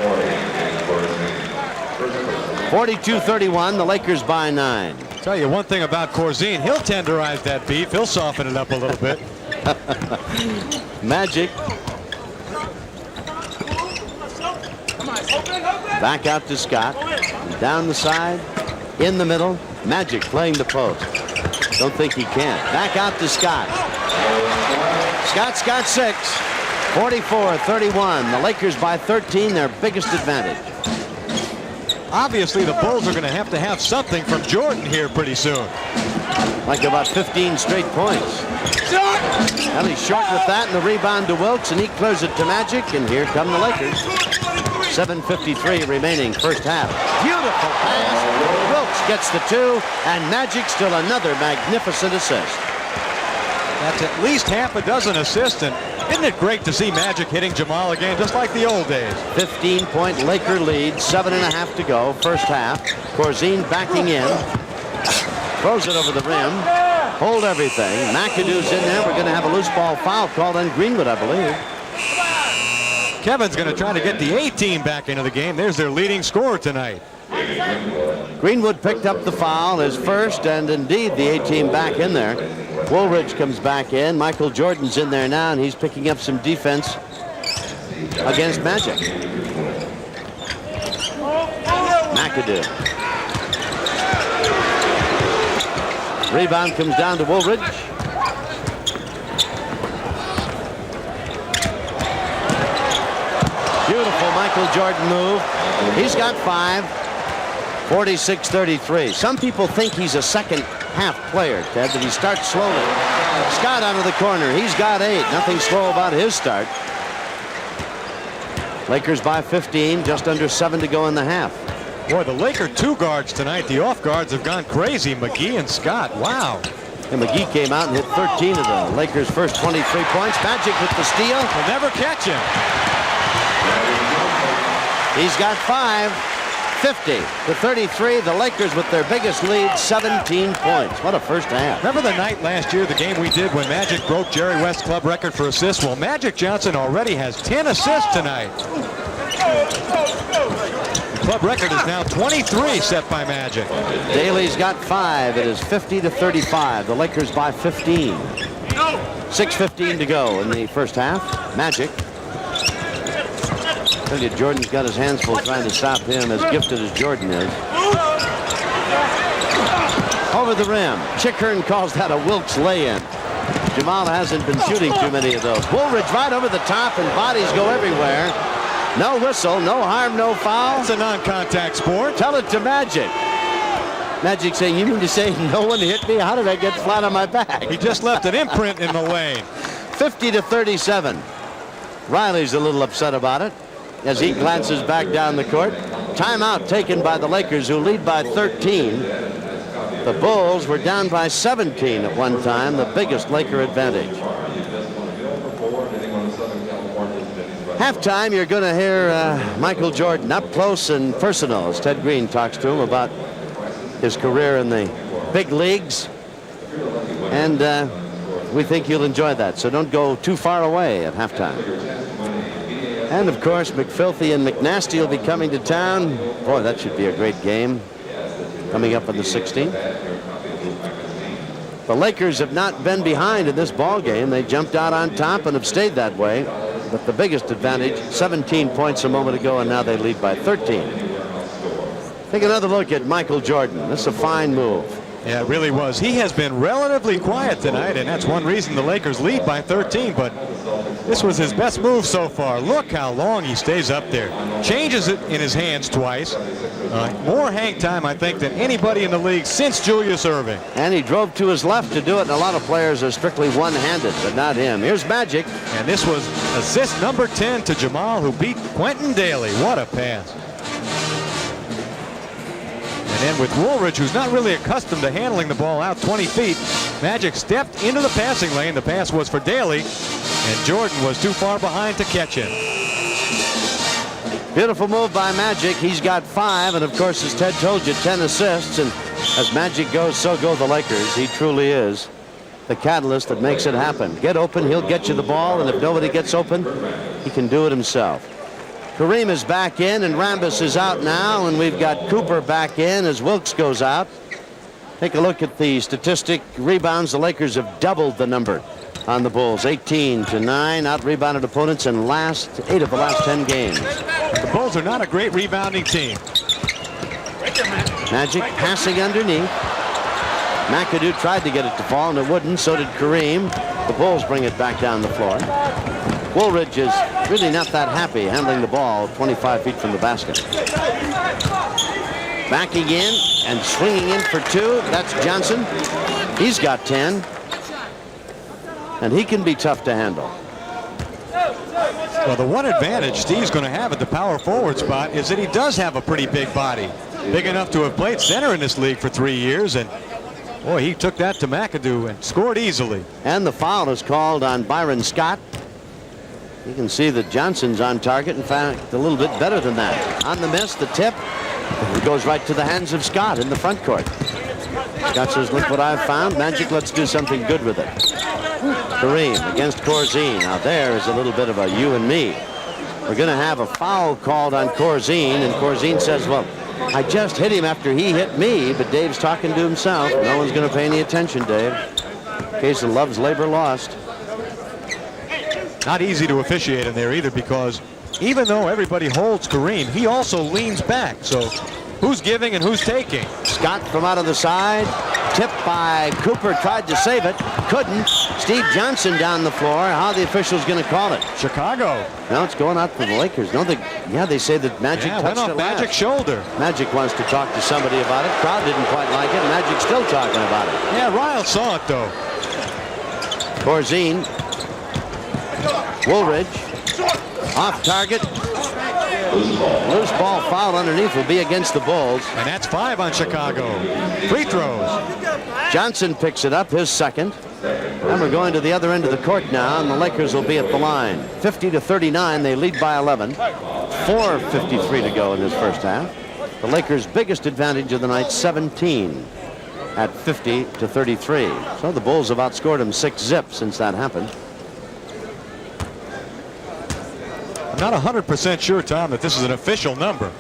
42-31. The Lakers by 9. Tell you one thing about Corzine. He'll tenderize that beef. He'll soften it up a little bit. Magic. Back out to Scott. Down the side. In the middle. Magic playing the post. Don't think he can. Back out to Scott. Scott's got 6. 44-31. The Lakers by 13, their biggest advantage. Obviously, the Bulls are going to have something from Jordan here pretty soon. Like about 15 straight points. Well, he's short with that, and the rebound to Wilkes, and he clears it to Magic, and here come the Lakers. 7:53 remaining, first half. Beautiful pass. Wilkes gets the 2, and Magic still another magnificent assist. That's at least half a dozen assists, and isn't it great to see Magic hitting Jamal again, just like the old days? 15-point Laker lead, 7.5 to go, first half. Corzine backing in. Throws it over the rim. Hold everything. McAdoo's in there. We're going to have a loose ball foul called on Greenwood, I believe. Kevin's going to try to get the A-team back into the game. There's their leading scorer tonight. Greenwood picked up the foul, his first, and indeed the A-team back in there. Woolridge comes back in. Michael Jordan's in there now, and he's picking up some defense against Magic. McAdoo. Rebound comes down to Woolridge. Beautiful Michael Jordan move. He's got 5. 46-33. Some people think he's a second half player, Ted, that he starts slowly. Scott out of the corner. He's got 8. Nothing slow about his start. Lakers by 15, just under 7 to go in the half. Boy, the Laker 2 guards tonight, the off guards have gone crazy. McGee and Scott, wow. And McGee came out and hit 13 of the Lakers' first 23 points. Magic with the steal. Will never catch him. He's got 5. 50-33. The Lakers with their biggest lead, 17 points. What a first half. Remember the night last year, the game we did when Magic broke Jerry West's club record for assists? Well, Magic Johnson already has 10 assists tonight. The club record is now 23 set by Magic. Daly's got 5. It is 50-35. The Lakers by 15. 6:15 to go in the first half. Magic. I tell you, Jordan's got his hands full trying to stop him, as gifted as Jordan is. Over the rim. Chick Hearn calls that a Wilkes lay-in. Jamal hasn't been shooting too many of those. Woolridge right over the top, and bodies go everywhere. No whistle, no harm, no foul. It's a non-contact sport. Tell it to Magic. Magic saying, you mean to say no one hit me? How did I get flat on my back? He just left an imprint in the lane. 50-37. Riley's a little upset about it as he glances back down the court. Timeout taken by the Lakers, who lead by 13. The Bulls were down by 17 at one time, the biggest Laker advantage. Halftime, you're going to hear Michael Jordan up close and personal as Ted Green talks to him about his career in the big leagues. And we think you'll enjoy that, so don't go too far away at halftime. And of course, McFilthy and McNasty will be coming to town. Boy, that should be a great game coming up on the 16th. The Lakers have not been behind in this ball game. They jumped out on top and have stayed that way. But the biggest advantage, 17 points a moment ago, and now they lead by 13. Take another look at Michael Jordan. This is a fine move. Yeah, it really was. He has been relatively quiet tonight, and that's one reason the Lakers lead by 13, but this was his best move so far. Look how long he stays up there. Changes it in his hands twice. More hang time, I think, than anybody in the league since Julius Erving. And he drove to his left to do it, and a lot of players are strictly one-handed, but not him. Here's Magic. And this was assist number 10 to Jamal, who beat Quentin Daly. What a pass. And then with Woolridge, who's not really accustomed to handling the ball out 20 feet, Magic stepped into the passing lane. The pass was for Daly, and Jordan was too far behind to catch him. Beautiful move by Magic. He's got 5, and of course, as Ted told you, 10 assists. And as Magic goes, so go the Lakers. He truly is the catalyst that makes it happen. Get open, he'll get you the ball, and if nobody gets open, he can do it himself. Kareem is back in, and Rambis is out now, and we've got Cooper back in as Wilkes goes out. Take a look at the statistic. Rebounds, the Lakers have doubled the number on the Bulls. 18-9, out-rebounded opponents in 8 of the last 10 games. The Bulls are not a great rebounding team. Magic passing underneath. McAdoo tried to get it to fall, and it wouldn't. So did Kareem. The Bulls bring it back down the floor. Woolridge is really not that happy handling the ball 25 feet from the basket. Backing in and swinging in for 2. That's Johnson. He's got 10. And he can be tough to handle. Well, the one advantage Steve's going to have at the power forward spot is that he does have a pretty big body. Big enough to have played center in this league for 3 years. And boy, he took that to McAdoo and scored easily. And the foul is called on Byron Scott. You can see that Johnson's on target. In fact, a little bit better than that. On the miss, the tip. It goes right to the hands of Scott in the front court. Scott says, look what I've found. Magic, let's do something good with it. Kareem against Corzine. Now there is a little bit of a you and me. We're going to have a foul called on Corzine, and Corzine says, well, I just hit him after he hit me, but Dave's talking to himself. No one's going to pay any attention, Dave. Case of Love's labor lost. Not easy to officiate in there either, because even though everybody holds Kareem, he also leans back. So who's giving and who's taking? Scott from out of the side. Tipped by Cooper. Tried to save it. Couldn't. Steve Johnson down the floor. How are the officials going to call it? Chicago. No, it's going out for the Lakers. No, they say that Magic touched went off it last. Magic's shoulder. Magic wants to talk to somebody about it. Crowd didn't quite like it. Magic's still talking about it. Yeah, Ryle saw it though. Corzine. Woolridge. Off target. Loose ball foul underneath will be against the Bulls. And that's 5 on Chicago. Free throws. Johnson picks it up, his second. And we're going to the other end of the court now, and the Lakers will be at the line. 50-39, they lead by 11. 4:53 to go in this first half. The Lakers' biggest advantage of the night, 17 at 50-33. So the Bulls have outscored them 6-zip since that happened. I'm not 100% sure, Tom, that this is an official number,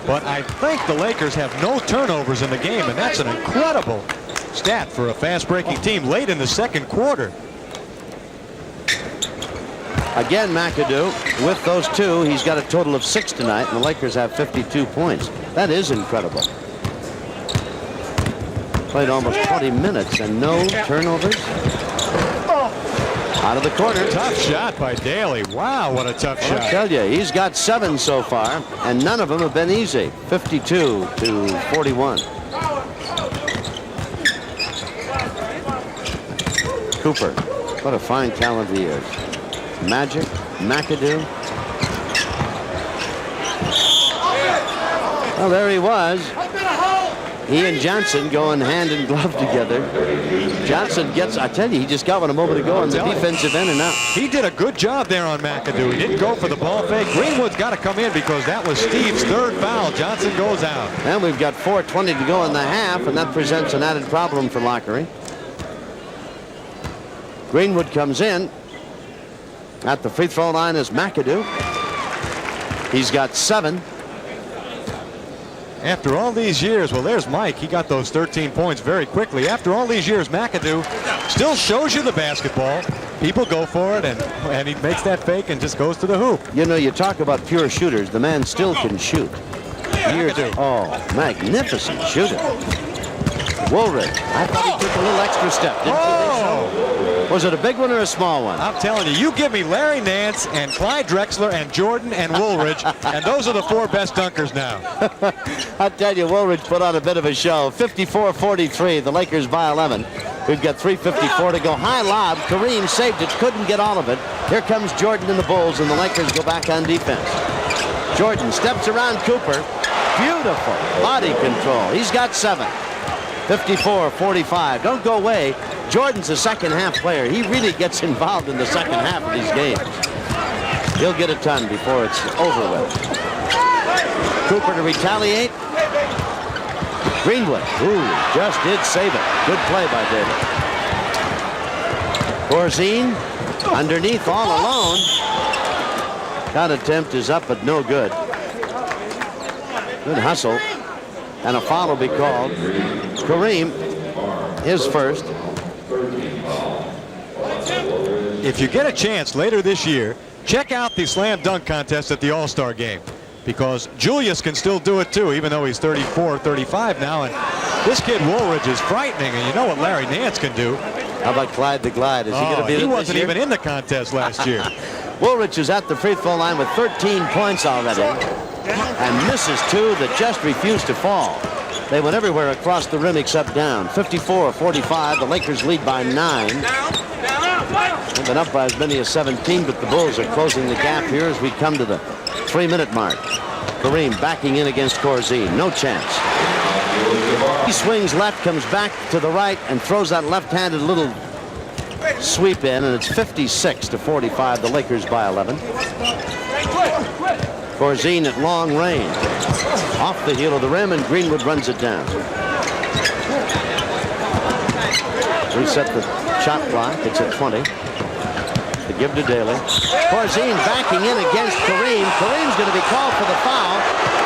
but I think the Lakers have no turnovers in the game, and that's an incredible stat for a fast-breaking team late in the second quarter. Again, McAdoo, with those two, he's got a total of 6 tonight, and the Lakers have 52 points. That is incredible. Played almost 20 minutes and no turnovers. Out of the corner. Tough shot by Daly. Wow, what a tough shot. I'll tell you, he's got 7 so far, and none of them have been easy. 52-41. Cooper, what a fine talent he is. Magic, McAdoo. Well, there he was. He and Johnson going hand in glove together. Johnson gets, I tell you, he just got one a moment ago on the defensive end and out. He did a good job there on McAdoo. He didn't go for the ball fake. Greenwood's got to come in because that was Steve's 3rd foul. Johnson goes out. And we've got 4:20 to go in the half, and that presents an added problem for Lockery. Greenwood comes in. At the free throw line is McAdoo. He's got 7. After all these years, well, there's Mike. He got those 13 points very quickly. After all these years, McAdoo still shows you the basketball. People go for it, and he makes that fake and just goes to the hoop. You know, you talk about pure shooters. The man still can shoot. Oh, magnificent shooter. Woolridge. I thought he took a little extra step. Didn't you think so? Was it a big one or a small one? I'm telling you, you give me Larry Nance and Clyde Drexler and Jordan and Woolridge, and those are the 4 best dunkers now. I tell you, Woolridge put on a bit of a show. 54-43, the Lakers by 11. We've got 3:54 to go. High lob. Kareem saved it, couldn't get all of it. Here comes Jordan and the Bulls, and the Lakers go back on defense. Jordan steps around Cooper. Beautiful body control. He's got 7. 54-45. Don't go away. Jordan's a second half player. He really gets involved in the second half of these games. He'll get a ton before it's over with. Cooper to retaliate. Greenwood. Ooh, just did save it. Good play by David. Corzine underneath all alone. That attempt is up but no good. Good hustle. And a foul will be called. Kareem, his first. If you get a chance later this year, check out the slam dunk contest at the All-Star game, because Julius can still do it too, even though he's 34, 35 now. And this kid Woolridge is frightening, and you know what Larry Nance can do. How about Clyde the Glide? Is he going to be in it He this wasn't year? even in the contest last year. Woolridge is at the free throw line with 13 points already, and misses 2 that just refused to fall. They went everywhere across the rim except down. 54-45. The Lakers lead by 9. They've been up by as many as 17, but the Bulls are closing the gap here as we come to the 3-minute mark. Kareem backing in against Corzine. No chance. He swings left, comes back to the right, and throws that left-handed little sweep in, and it's 56-45. The Lakers by 11. Corzine at long range. Off the heel of the rim, and Greenwood runs it down. Reset the shot clock. It's at 20. To give to Daly. Corzine backing in against Kareem. Kareem's going to be called for the foul.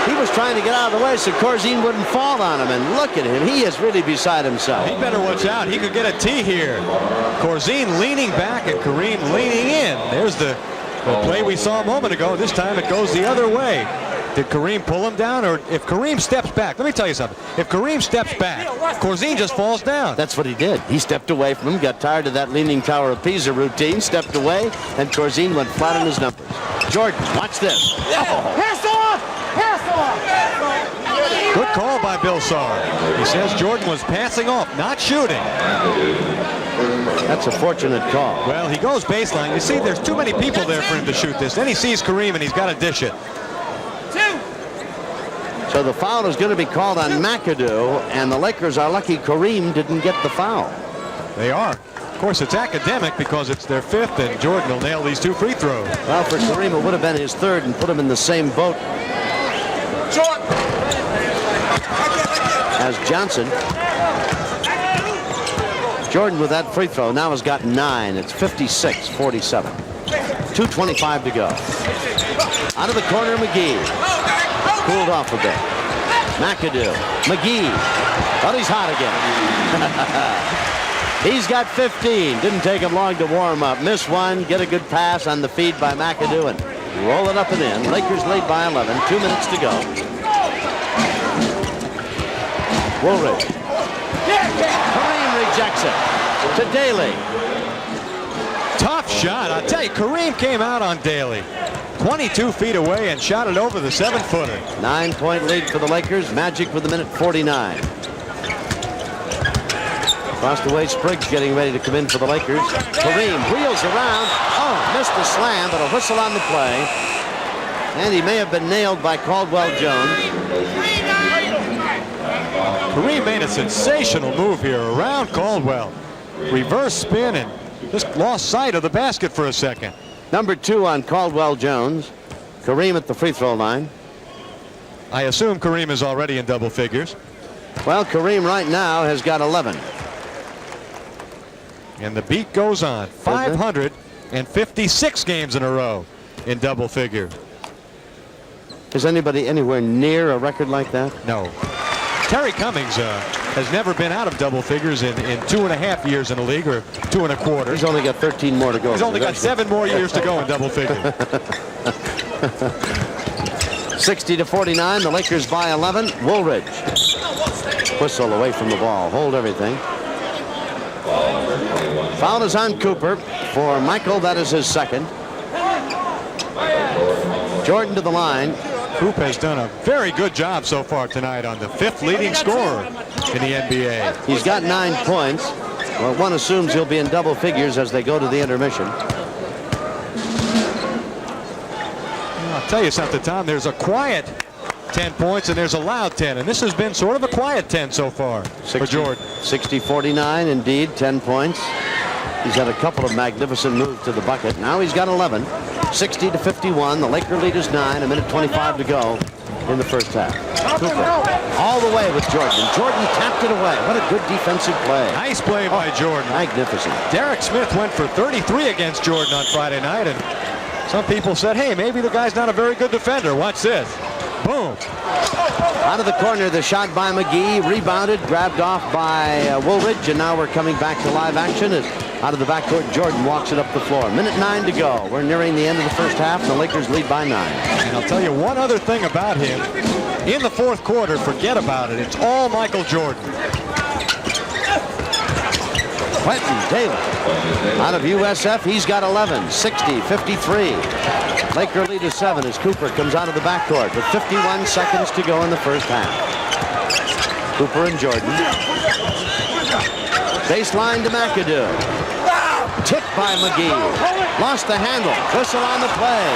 He was trying to get out of the way so Corzine wouldn't fall on him. And look at him. He is really beside himself. He better watch out. He could get a tee here. Corzine leaning back and Kareem leaning in. There's the play we saw a moment ago. This time it goes the other way. Did Kareem pull him down? Or if Kareem steps back, let me tell you something. If Kareem steps back, Corzine just falls down. That's what he did. He stepped away from him, got tired of that Leaning Tower of Pisa routine, stepped away, and Corzine went flat on his numbers. Jordan, watch this. Pass off! Pass off! Good call by Bill Saar. He says Jordan was passing off, not shooting. That's a fortunate call. Well, he goes baseline. You see, there's too many people there for him to shoot this. Then he sees Kareem, and he's got to dish it. So the foul is going to be called on McAdoo, and the Lakers are lucky Kareem didn't get the foul. They are. Of course, it's academic because it's their fifth, and Jordan will nail these 2 free throws. Well, for Kareem, it would have been his third and put him in the same boat as Johnson. Jordan with that free throw now has got 9. It's 56-47. 2:25 to go. Out of the corner, McGee. Cooled off a bit. McAdoo. McGee. But he's hot again. He's got 15. Didn't take him long to warm up. Miss one. Get a good pass on the feed by McAdoo and roll it up and in. Lakers lead by 11. 2 minutes to go. Woolridge. Kareem rejects it to Daly. Tough shot. I tell you, Kareem came out on Daly. 22 feet away and shot it over the 7-footer. 9-point lead for the Lakers. Magic with a minute 49. Across the way, Spriggs getting ready to come in for the Lakers. Kareem wheels around. Oh, missed the slam, but a whistle on the play. And he may have been nailed by Caldwell Jones. Kareem made a sensational move here around Caldwell. Reverse spin and just lost sight of the basket for a second. Number 2 on Caldwell Jones. Kareem at the free throw line. I assume Kareem is already in double figures. Well, Kareem right now has got 11. And the beat goes on. 556 games in a row in double figure. Is anybody anywhere near a record like that? No. Terry Cummings has never been out of double figures in 2.5 years in the league, or 2 1/4. He's only got 13 more to go. He's only got 7 more years to go in double figures. 60-49. The Lakers by 11. Woolridge. Whistle away from the ball. Hold everything. Foul is on Cooper. For Michael, that is his second. Jordan to the line. Coop has done a very good job so far tonight on the 5th leading scorer in the NBA. He's got 9 points. Well, one assumes he'll be in double figures as they go to the intermission. I'll tell you something, Tom. There's a quiet 10 points and there's a loud 10. And this has been sort of a quiet 10 so far for Jordan. 60-49, indeed. 10 points. He's had a couple of magnificent moves to the bucket. Now he's got 11. 60-51. The Laker lead is 9. A minute 25 to go in the first half. Cooper all the way with Jordan. Jordan tapped it away. What a good defensive play. Nice play by Jordan. Magnificent. Derek Smith went for 33 against Jordan on Friday night, and some people said, hey, maybe the guy's not a very good defender. Watch this. Boom. Out of the corner, the shot by McGee. Rebounded, grabbed off by Woolridge, and now we're coming back to live action. Out of the backcourt, Jordan walks it up the floor. Minute 9 to go. We're nearing the end of the first half. The Lakers lead by 9. And I'll tell you one other thing about him. In the 4th quarter, forget about it. It's all Michael Jordan. Quentin Daly. Out of USF, he's got 11. 60-53. Laker lead is 7 as Cooper comes out of the backcourt with 51 seconds to go in the first half. Cooper and Jordan. Baseline to McAdoo. Tipped by McGee. Lost the handle. Whistle on the play.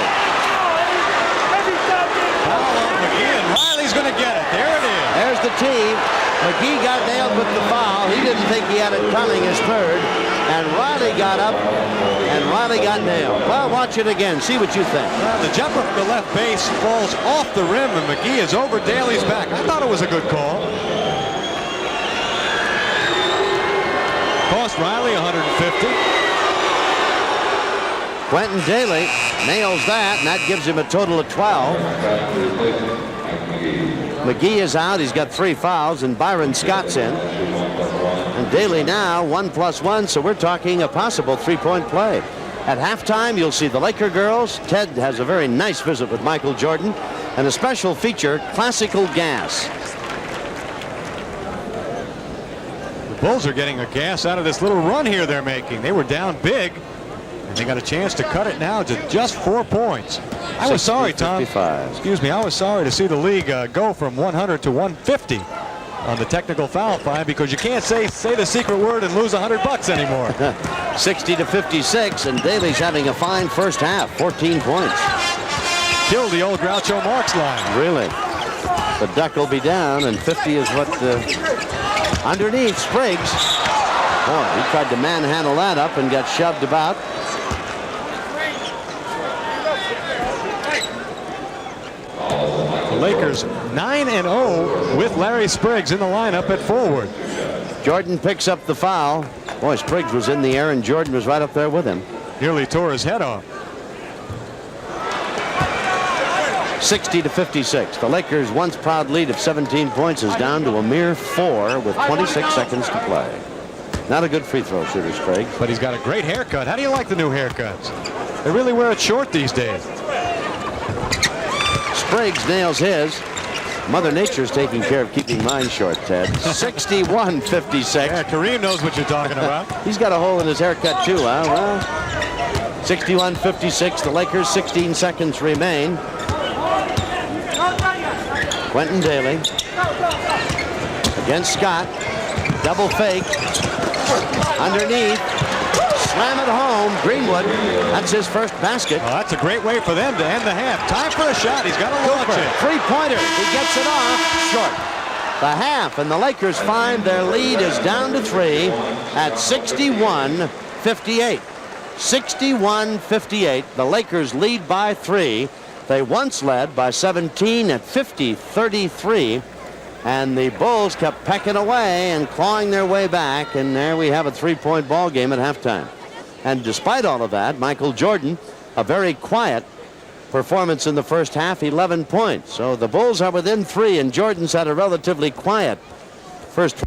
Foul on McGee, and Riley's going to get it. There it is. There's the team. McGee got nailed with the foul. He didn't think he had it coming his third. And Riley got up, and Riley got nailed. Well, watch it again. See what you think. Well, the jumper from the left base falls off the rim, and McGee is over Daly's back. I thought it was a good call. Cost Riley $150. Quentin Daly nails that, and that gives him a total of 12. McGee is out. He's got 3 fouls, and Byron Scott's in. And Daly now 1+1, so we're talking a possible 3-point play. At halftime, you'll see the Laker girls. Ted has a very nice visit with Michael Jordan, and a special feature, classical gas. The Bulls are getting a gas out of this little run here they're making. They were down big, and they got a chance to cut it now to just 4 points. I was sorry, Tom. 55. Excuse me. I was sorry to see the league go from 100 to 150 on the technical foul fine, because you can't say the secret word and lose $100 anymore. 60-56, and Daly's having a fine first half. 14 points. Killed the old Groucho Marx line. Really. The duck will be down, and 50 is what underneath Spriggs. Boy, he tried to manhandle that up and got shoved about. The Lakers 9-0 with Larry Spriggs in the lineup at forward. Jordan picks up the foul. Boy, Spriggs was in the air, and Jordan was right up there with him. Nearly tore his head off. 60-56. The Lakers' once proud lead of 17 points is down to a mere 4 with 26 seconds to play. Not a good free throw shooter, Spriggs. But he's got a great haircut. How do you like the new haircuts? They really wear it short these days. Spriggs nails his. Mother Nature's taking care of keeping mine short, Ted. 61-56. Yeah, Kareem knows what you're talking about. He's got a hole in his haircut, too, huh? Well, 61-56. The Lakers, 16 seconds remain. Quentin Daly against Scott. Double fake. Underneath. Slam it home. Greenwood. That's his first basket. Well, that's a great way for them to end the half. Time for a shot. He's got to launch it. Three-pointer. He gets it off. Short. The half, and the Lakers find their lead is down to 3 at 61-58. 61-58. The Lakers lead by 3. They once led by 17 at 50-33. And the Bulls kept pecking away and clawing their way back. And there we have a 3-point ball game at halftime. And despite all of that, Michael Jordan, a very quiet performance in the first half, 11 points. So the Bulls are within 3, and Jordan's had a relatively quiet first.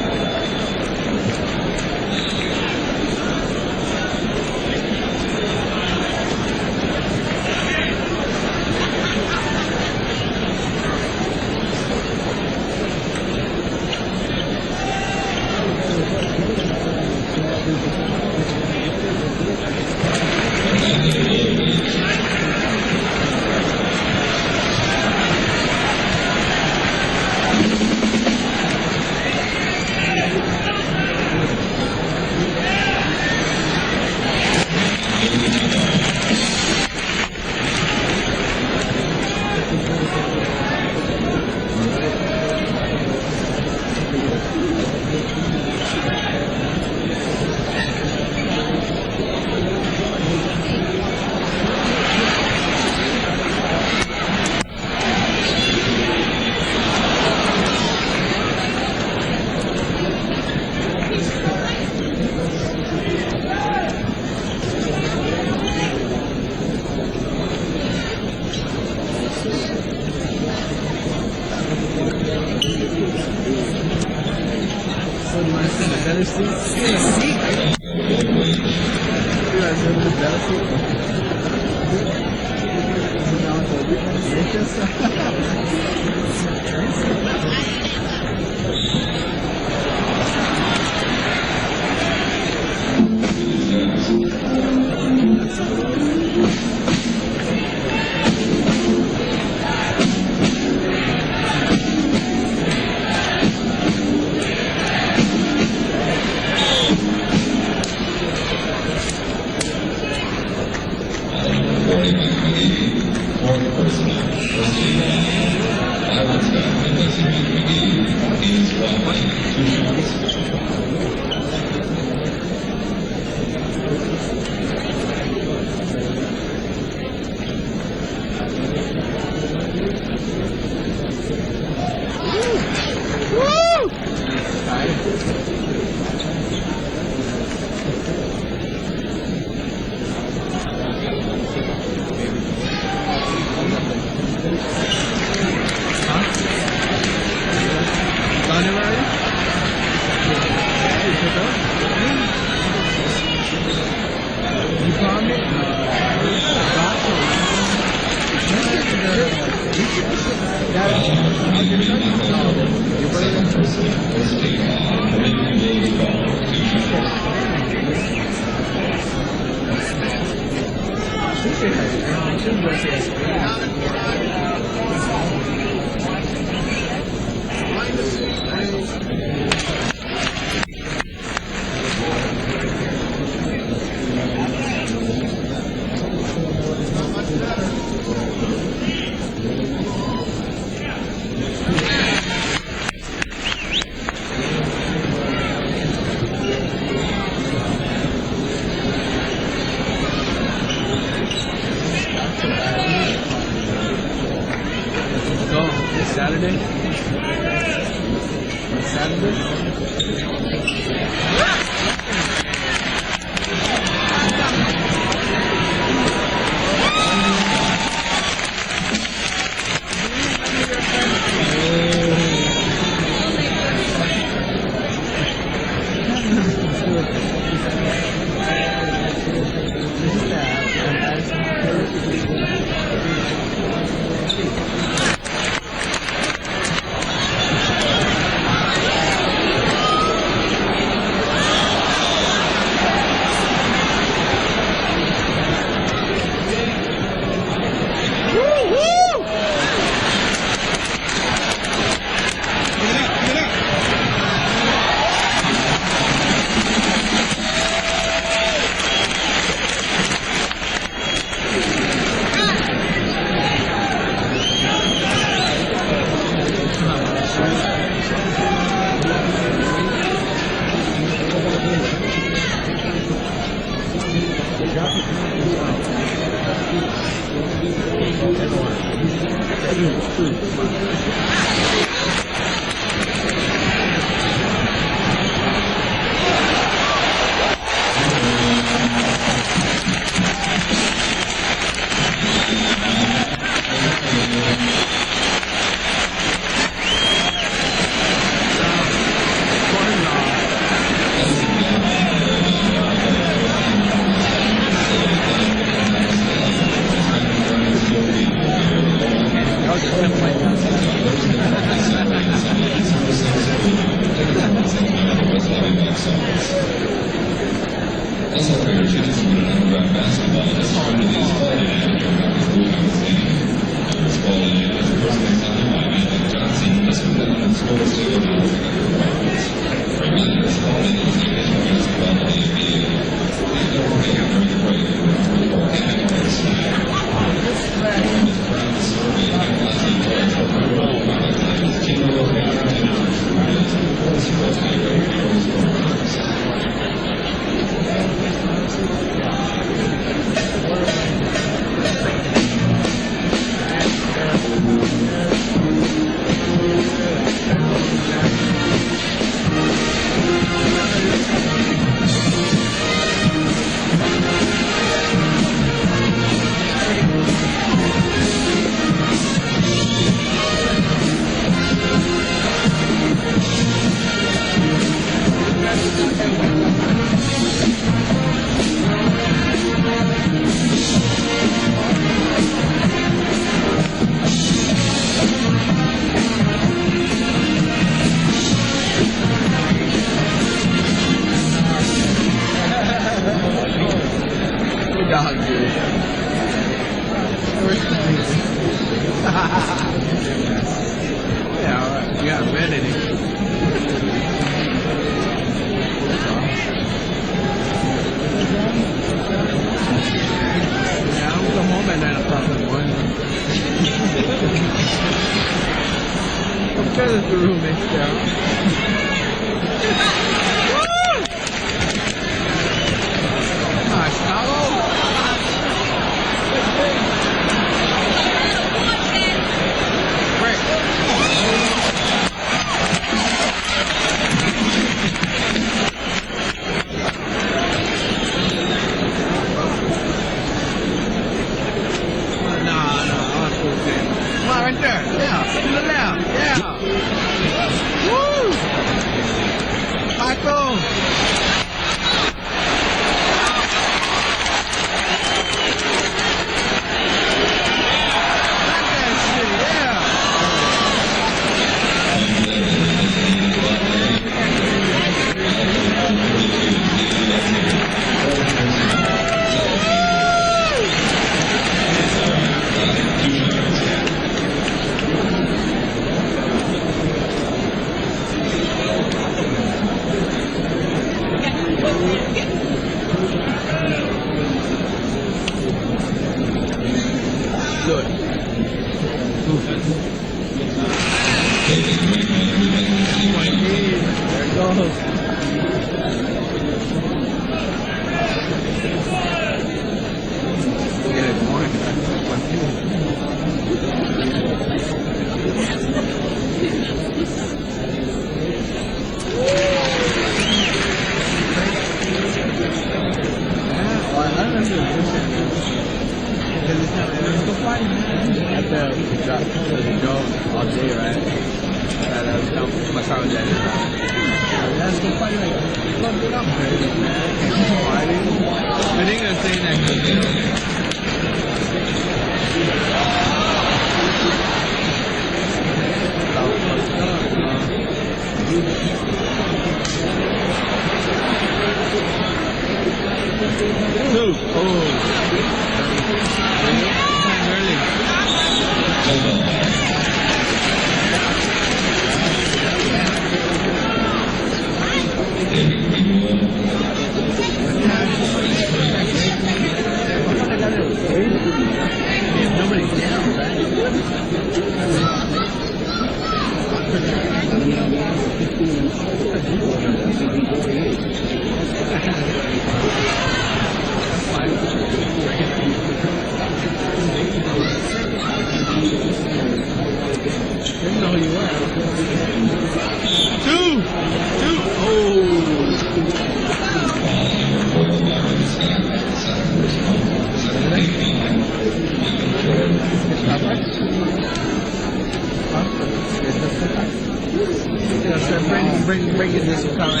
Breaking this comment.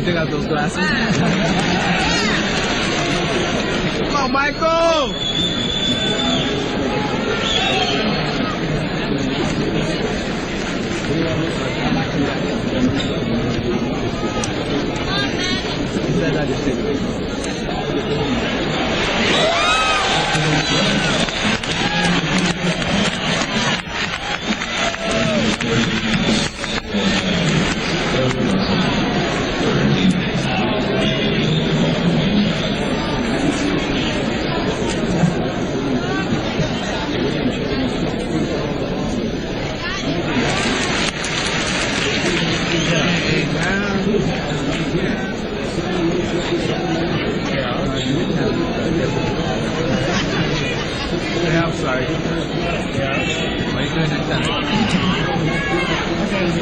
Take out those glasses. Come on, Michael! Yeah, I'm sorry. Yeah. What are you doing next time?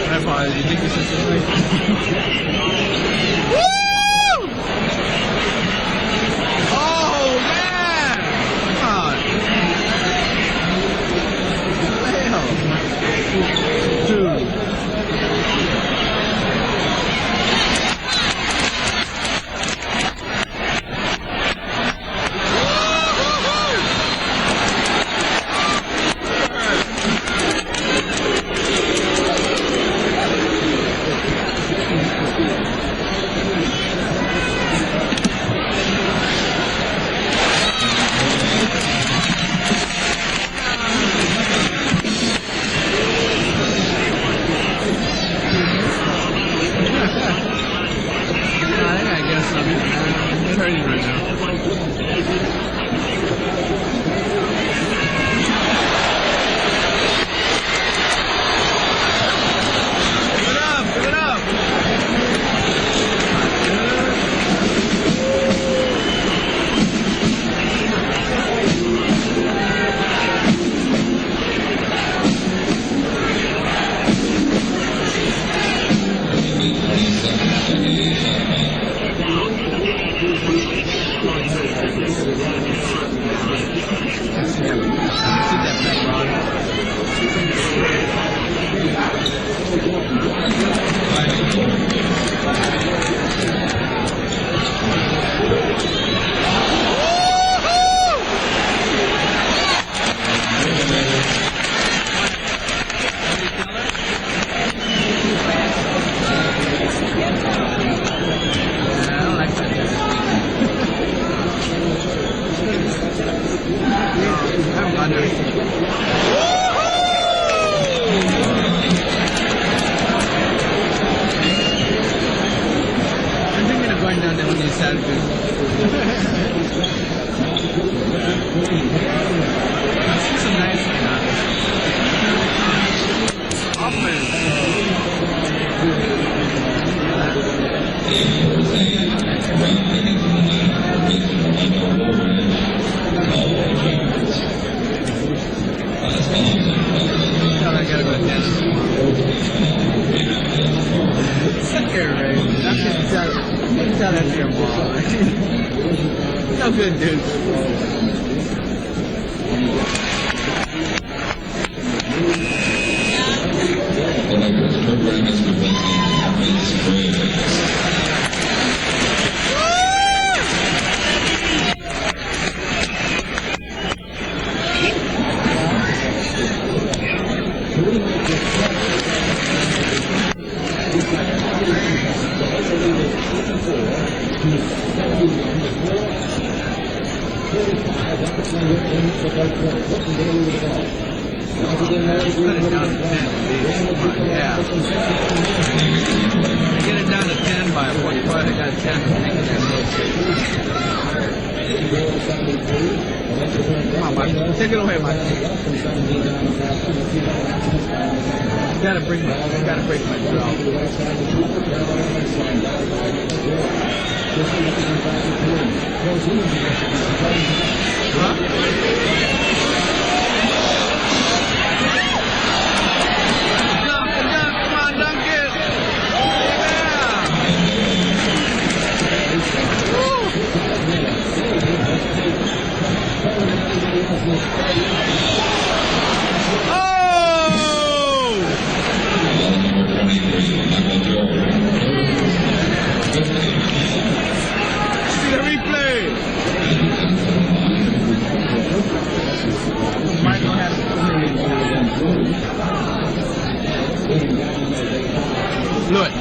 I apologize. You think this is Woo! Oh, man! Come on. Dude. Sit there, Ray. Tell that to your mom. No good, dude. This program is presenting Vince Gray. Cut it down to 10. Yeah. Get it down to 10 by 45. I got 10. Come on, Mike. Take it away, Mike. You gotta break my draw. Huh? Look.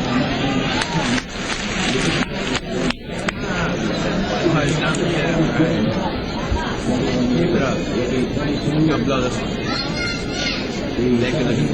It's not the end, right? Keep it up. You're gonna blow this one. They can look at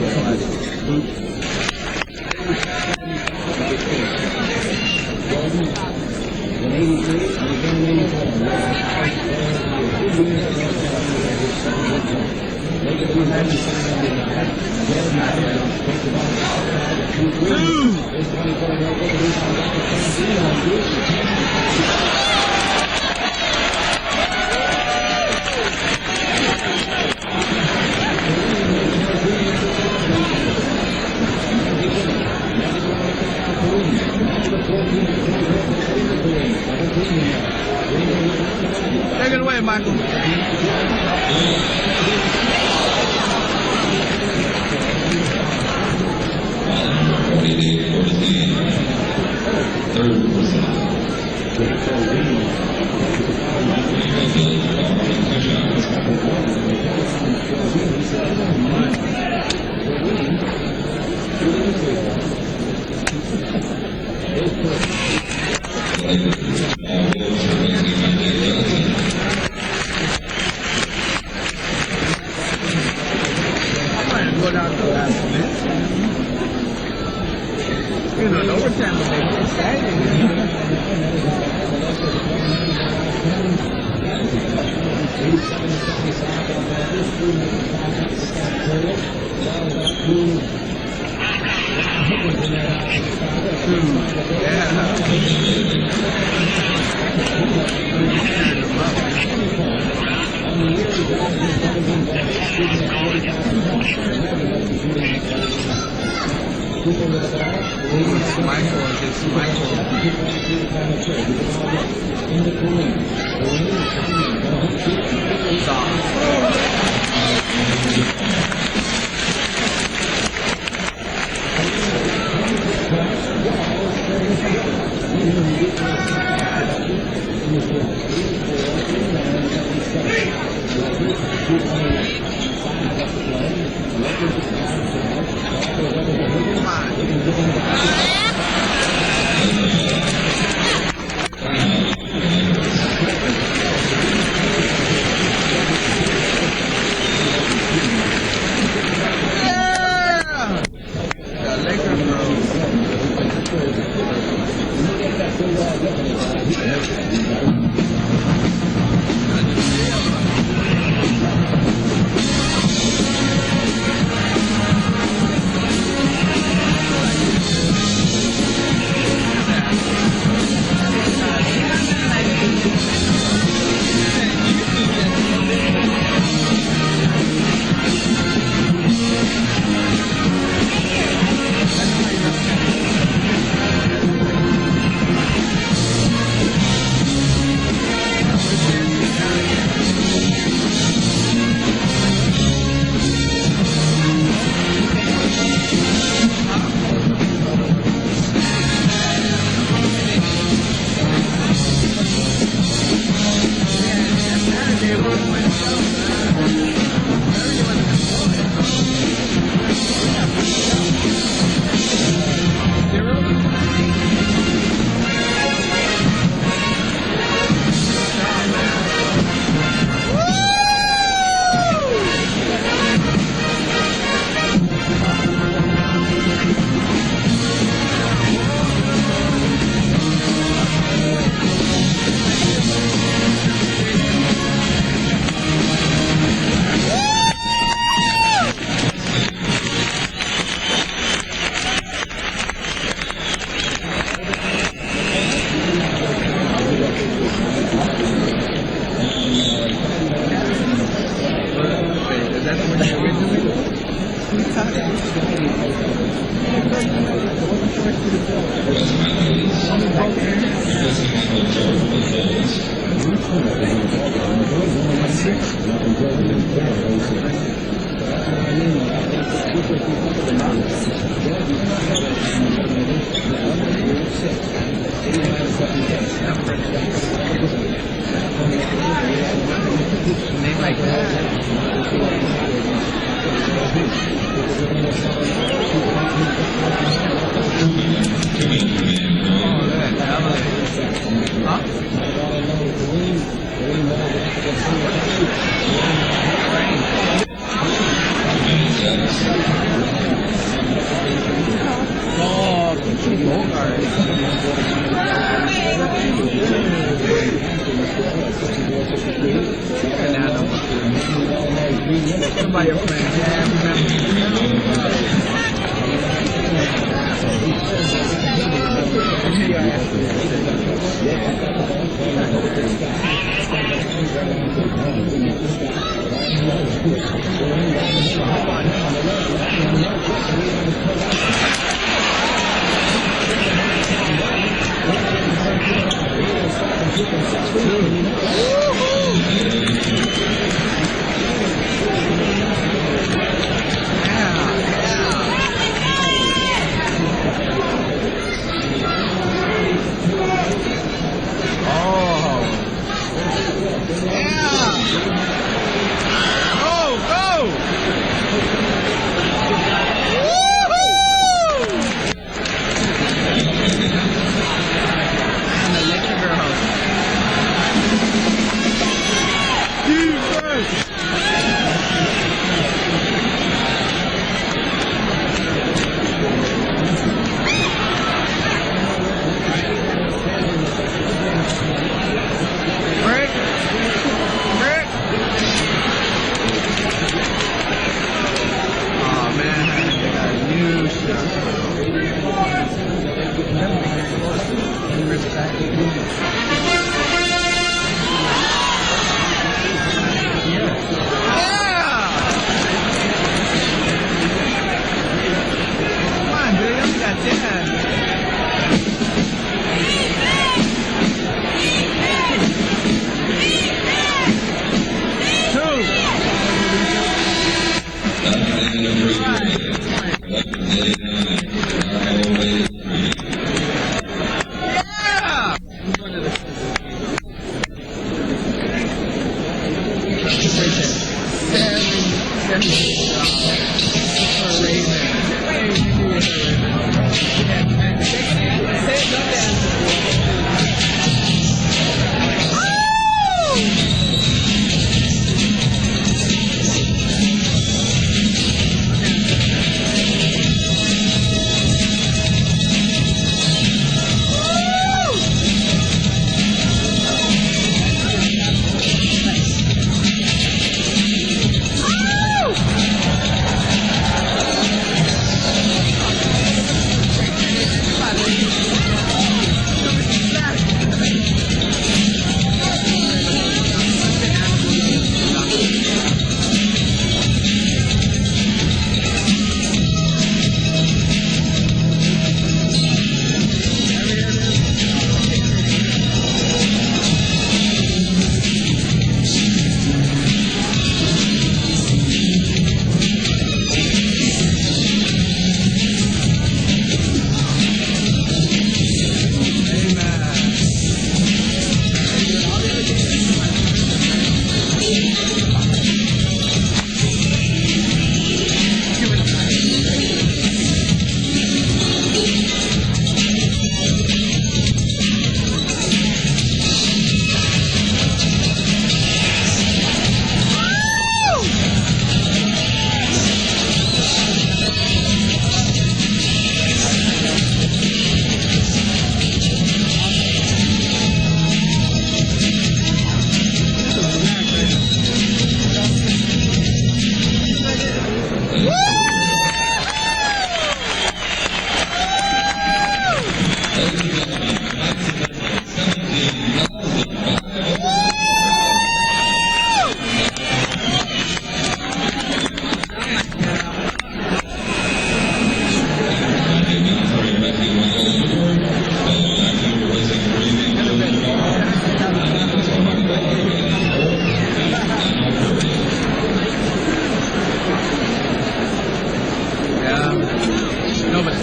Take it away, Michael. Go down to the last minute. You know, in overtime, but they get excited.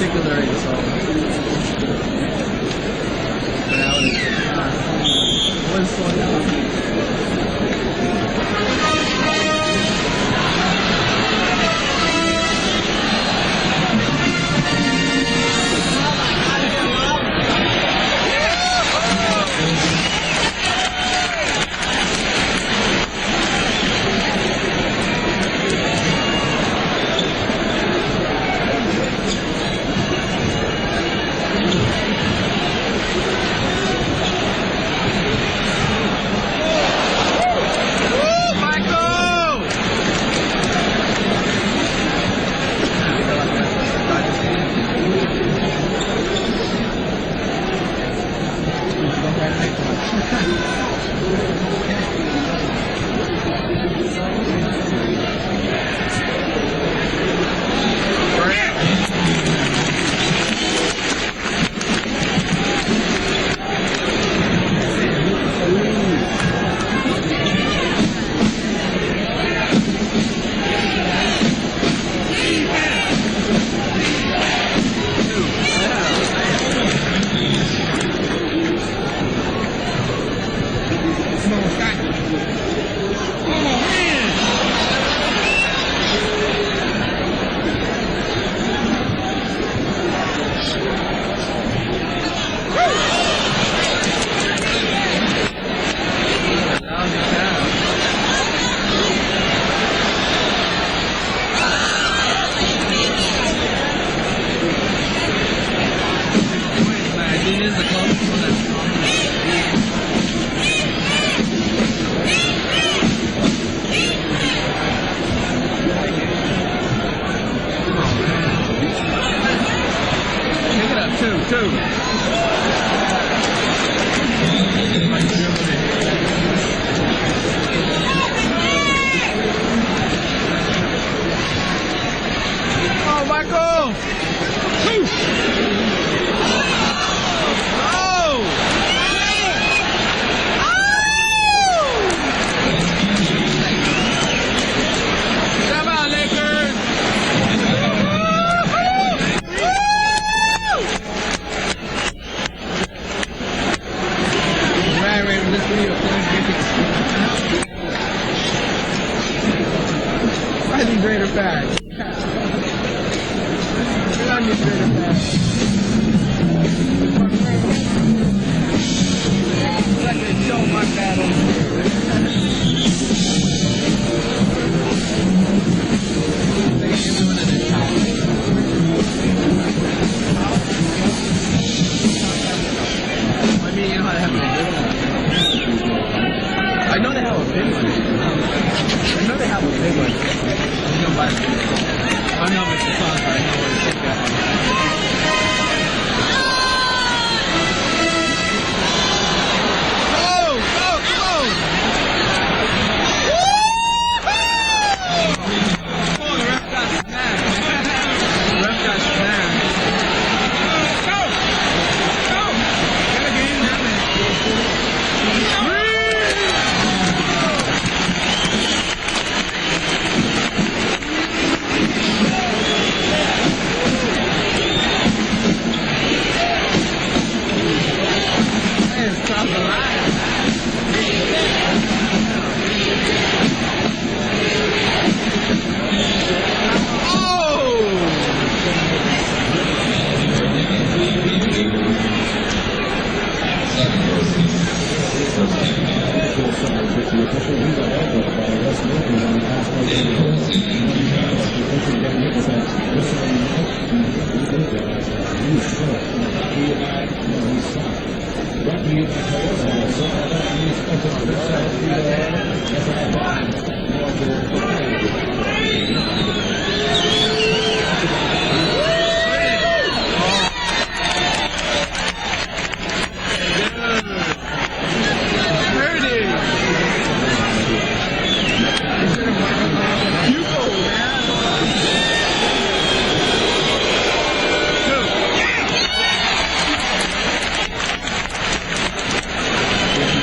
particular insult. One song.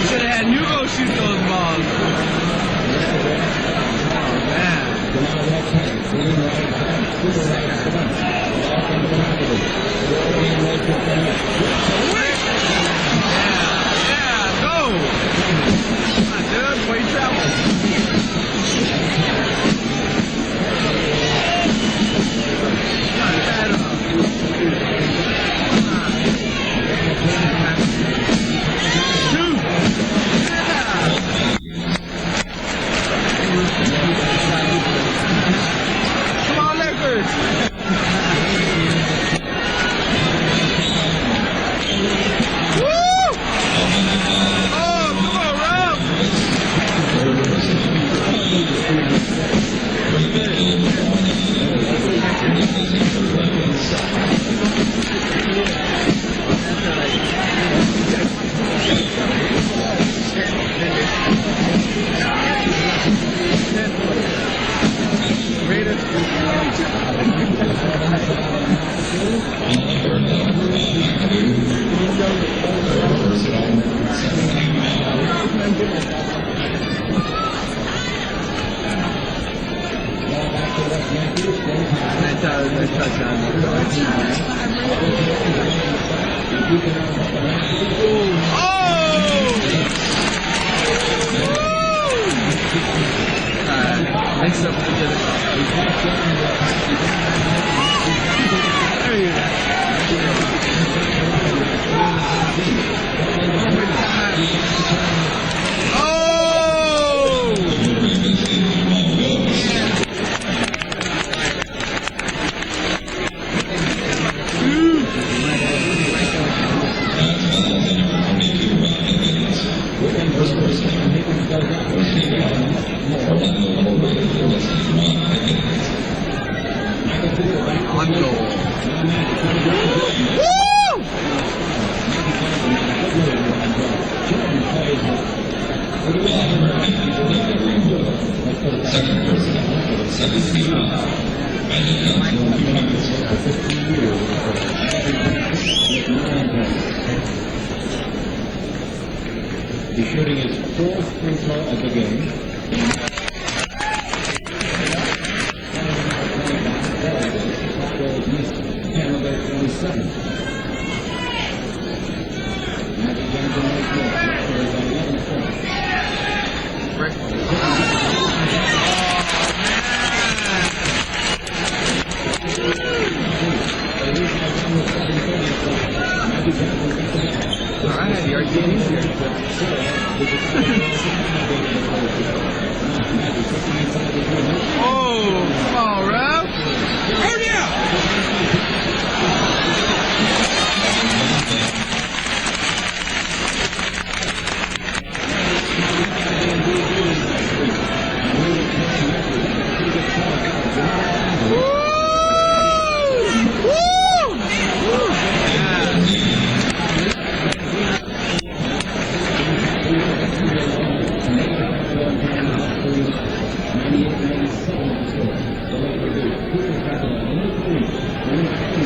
Should have had Nugo shoot those balls. He's shooting his fourth free throw of the game. Canada 27. Magic Johnson makes more. 11 I had the arcade easier. Oh, come on, Ralph. Oh, yeah. Thank you.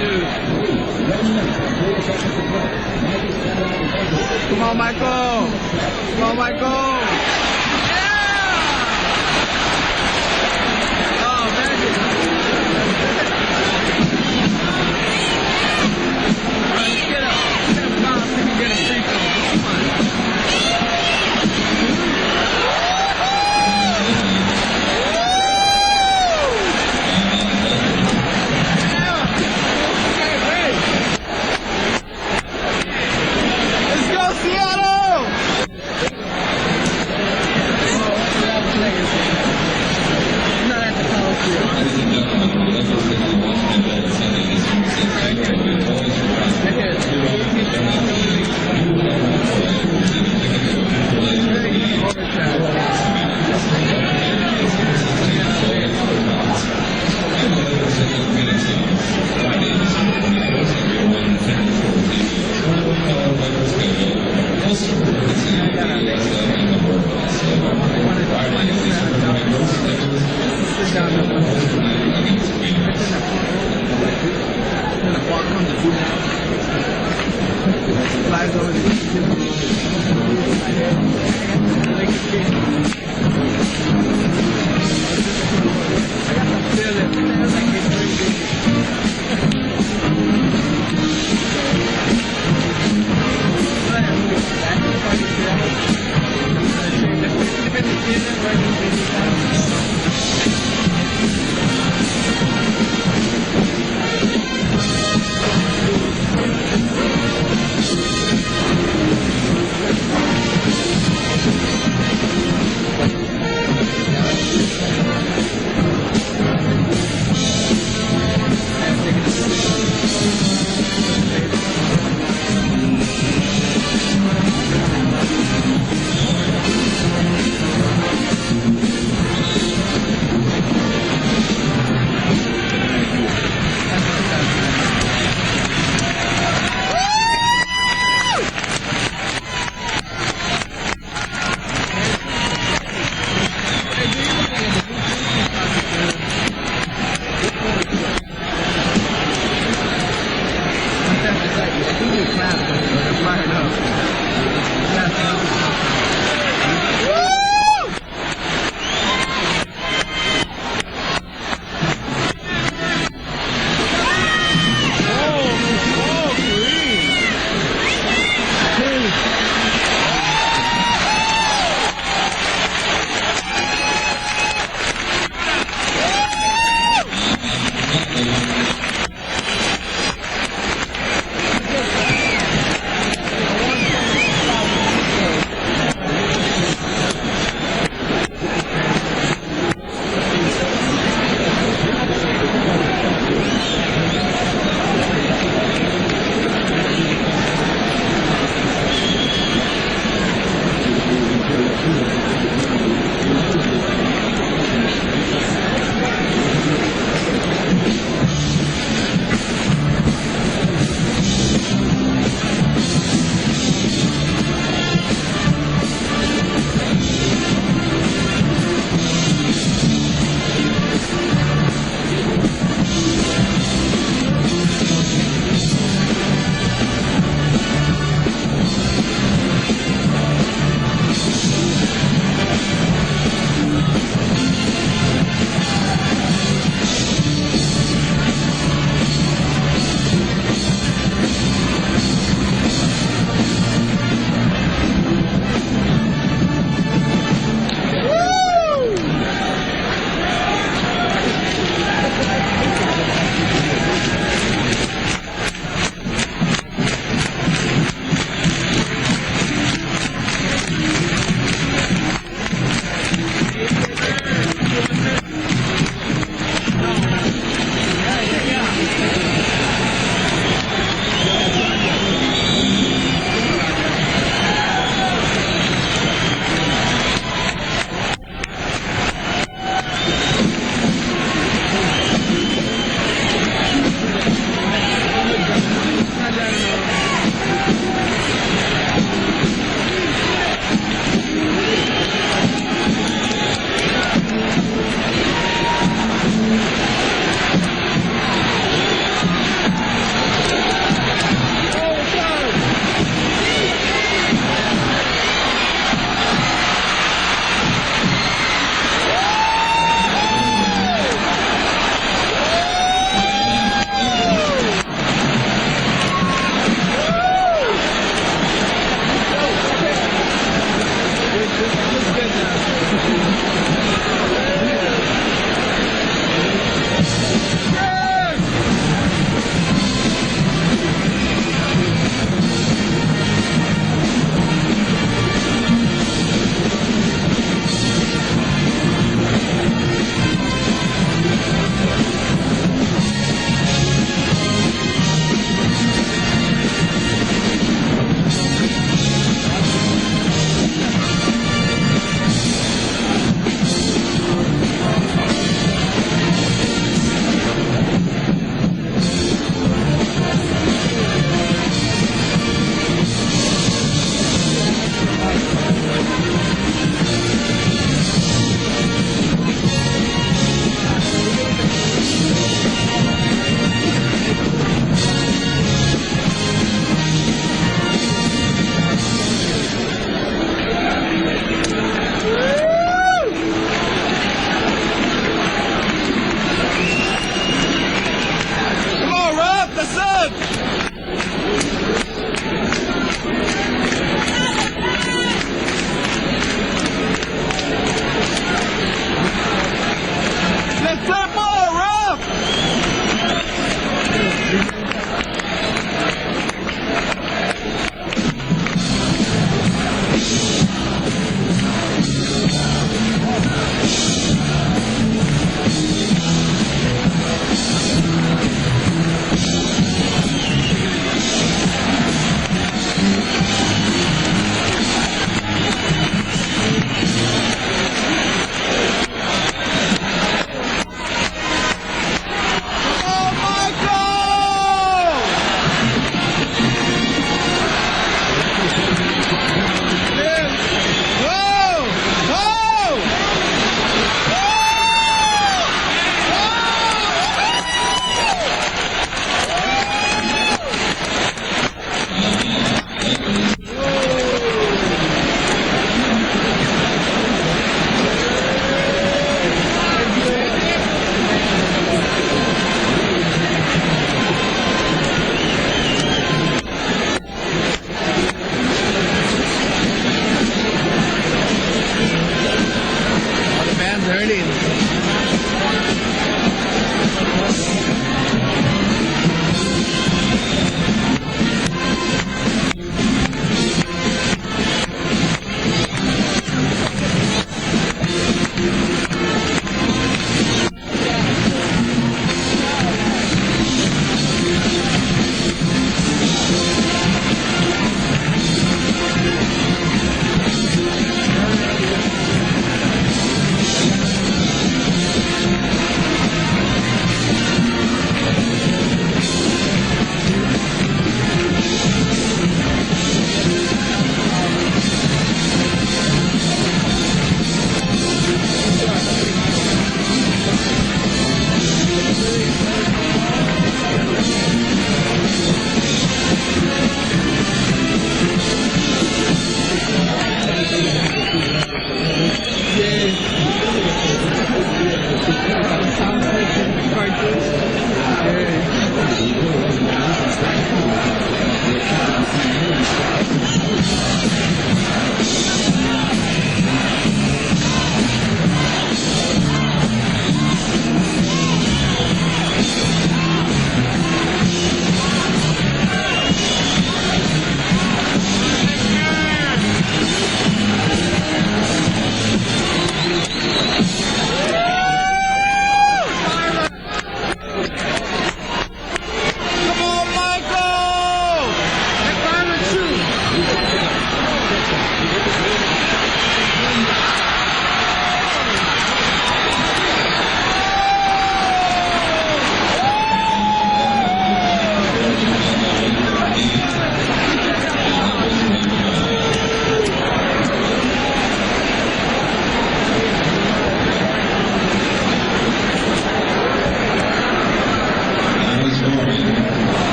shoes. Come on, Michael. Come on, Michael. Yeah! Oh, magic. All right, let's get up. Get up, bounce, so we can get a free throw. Come on.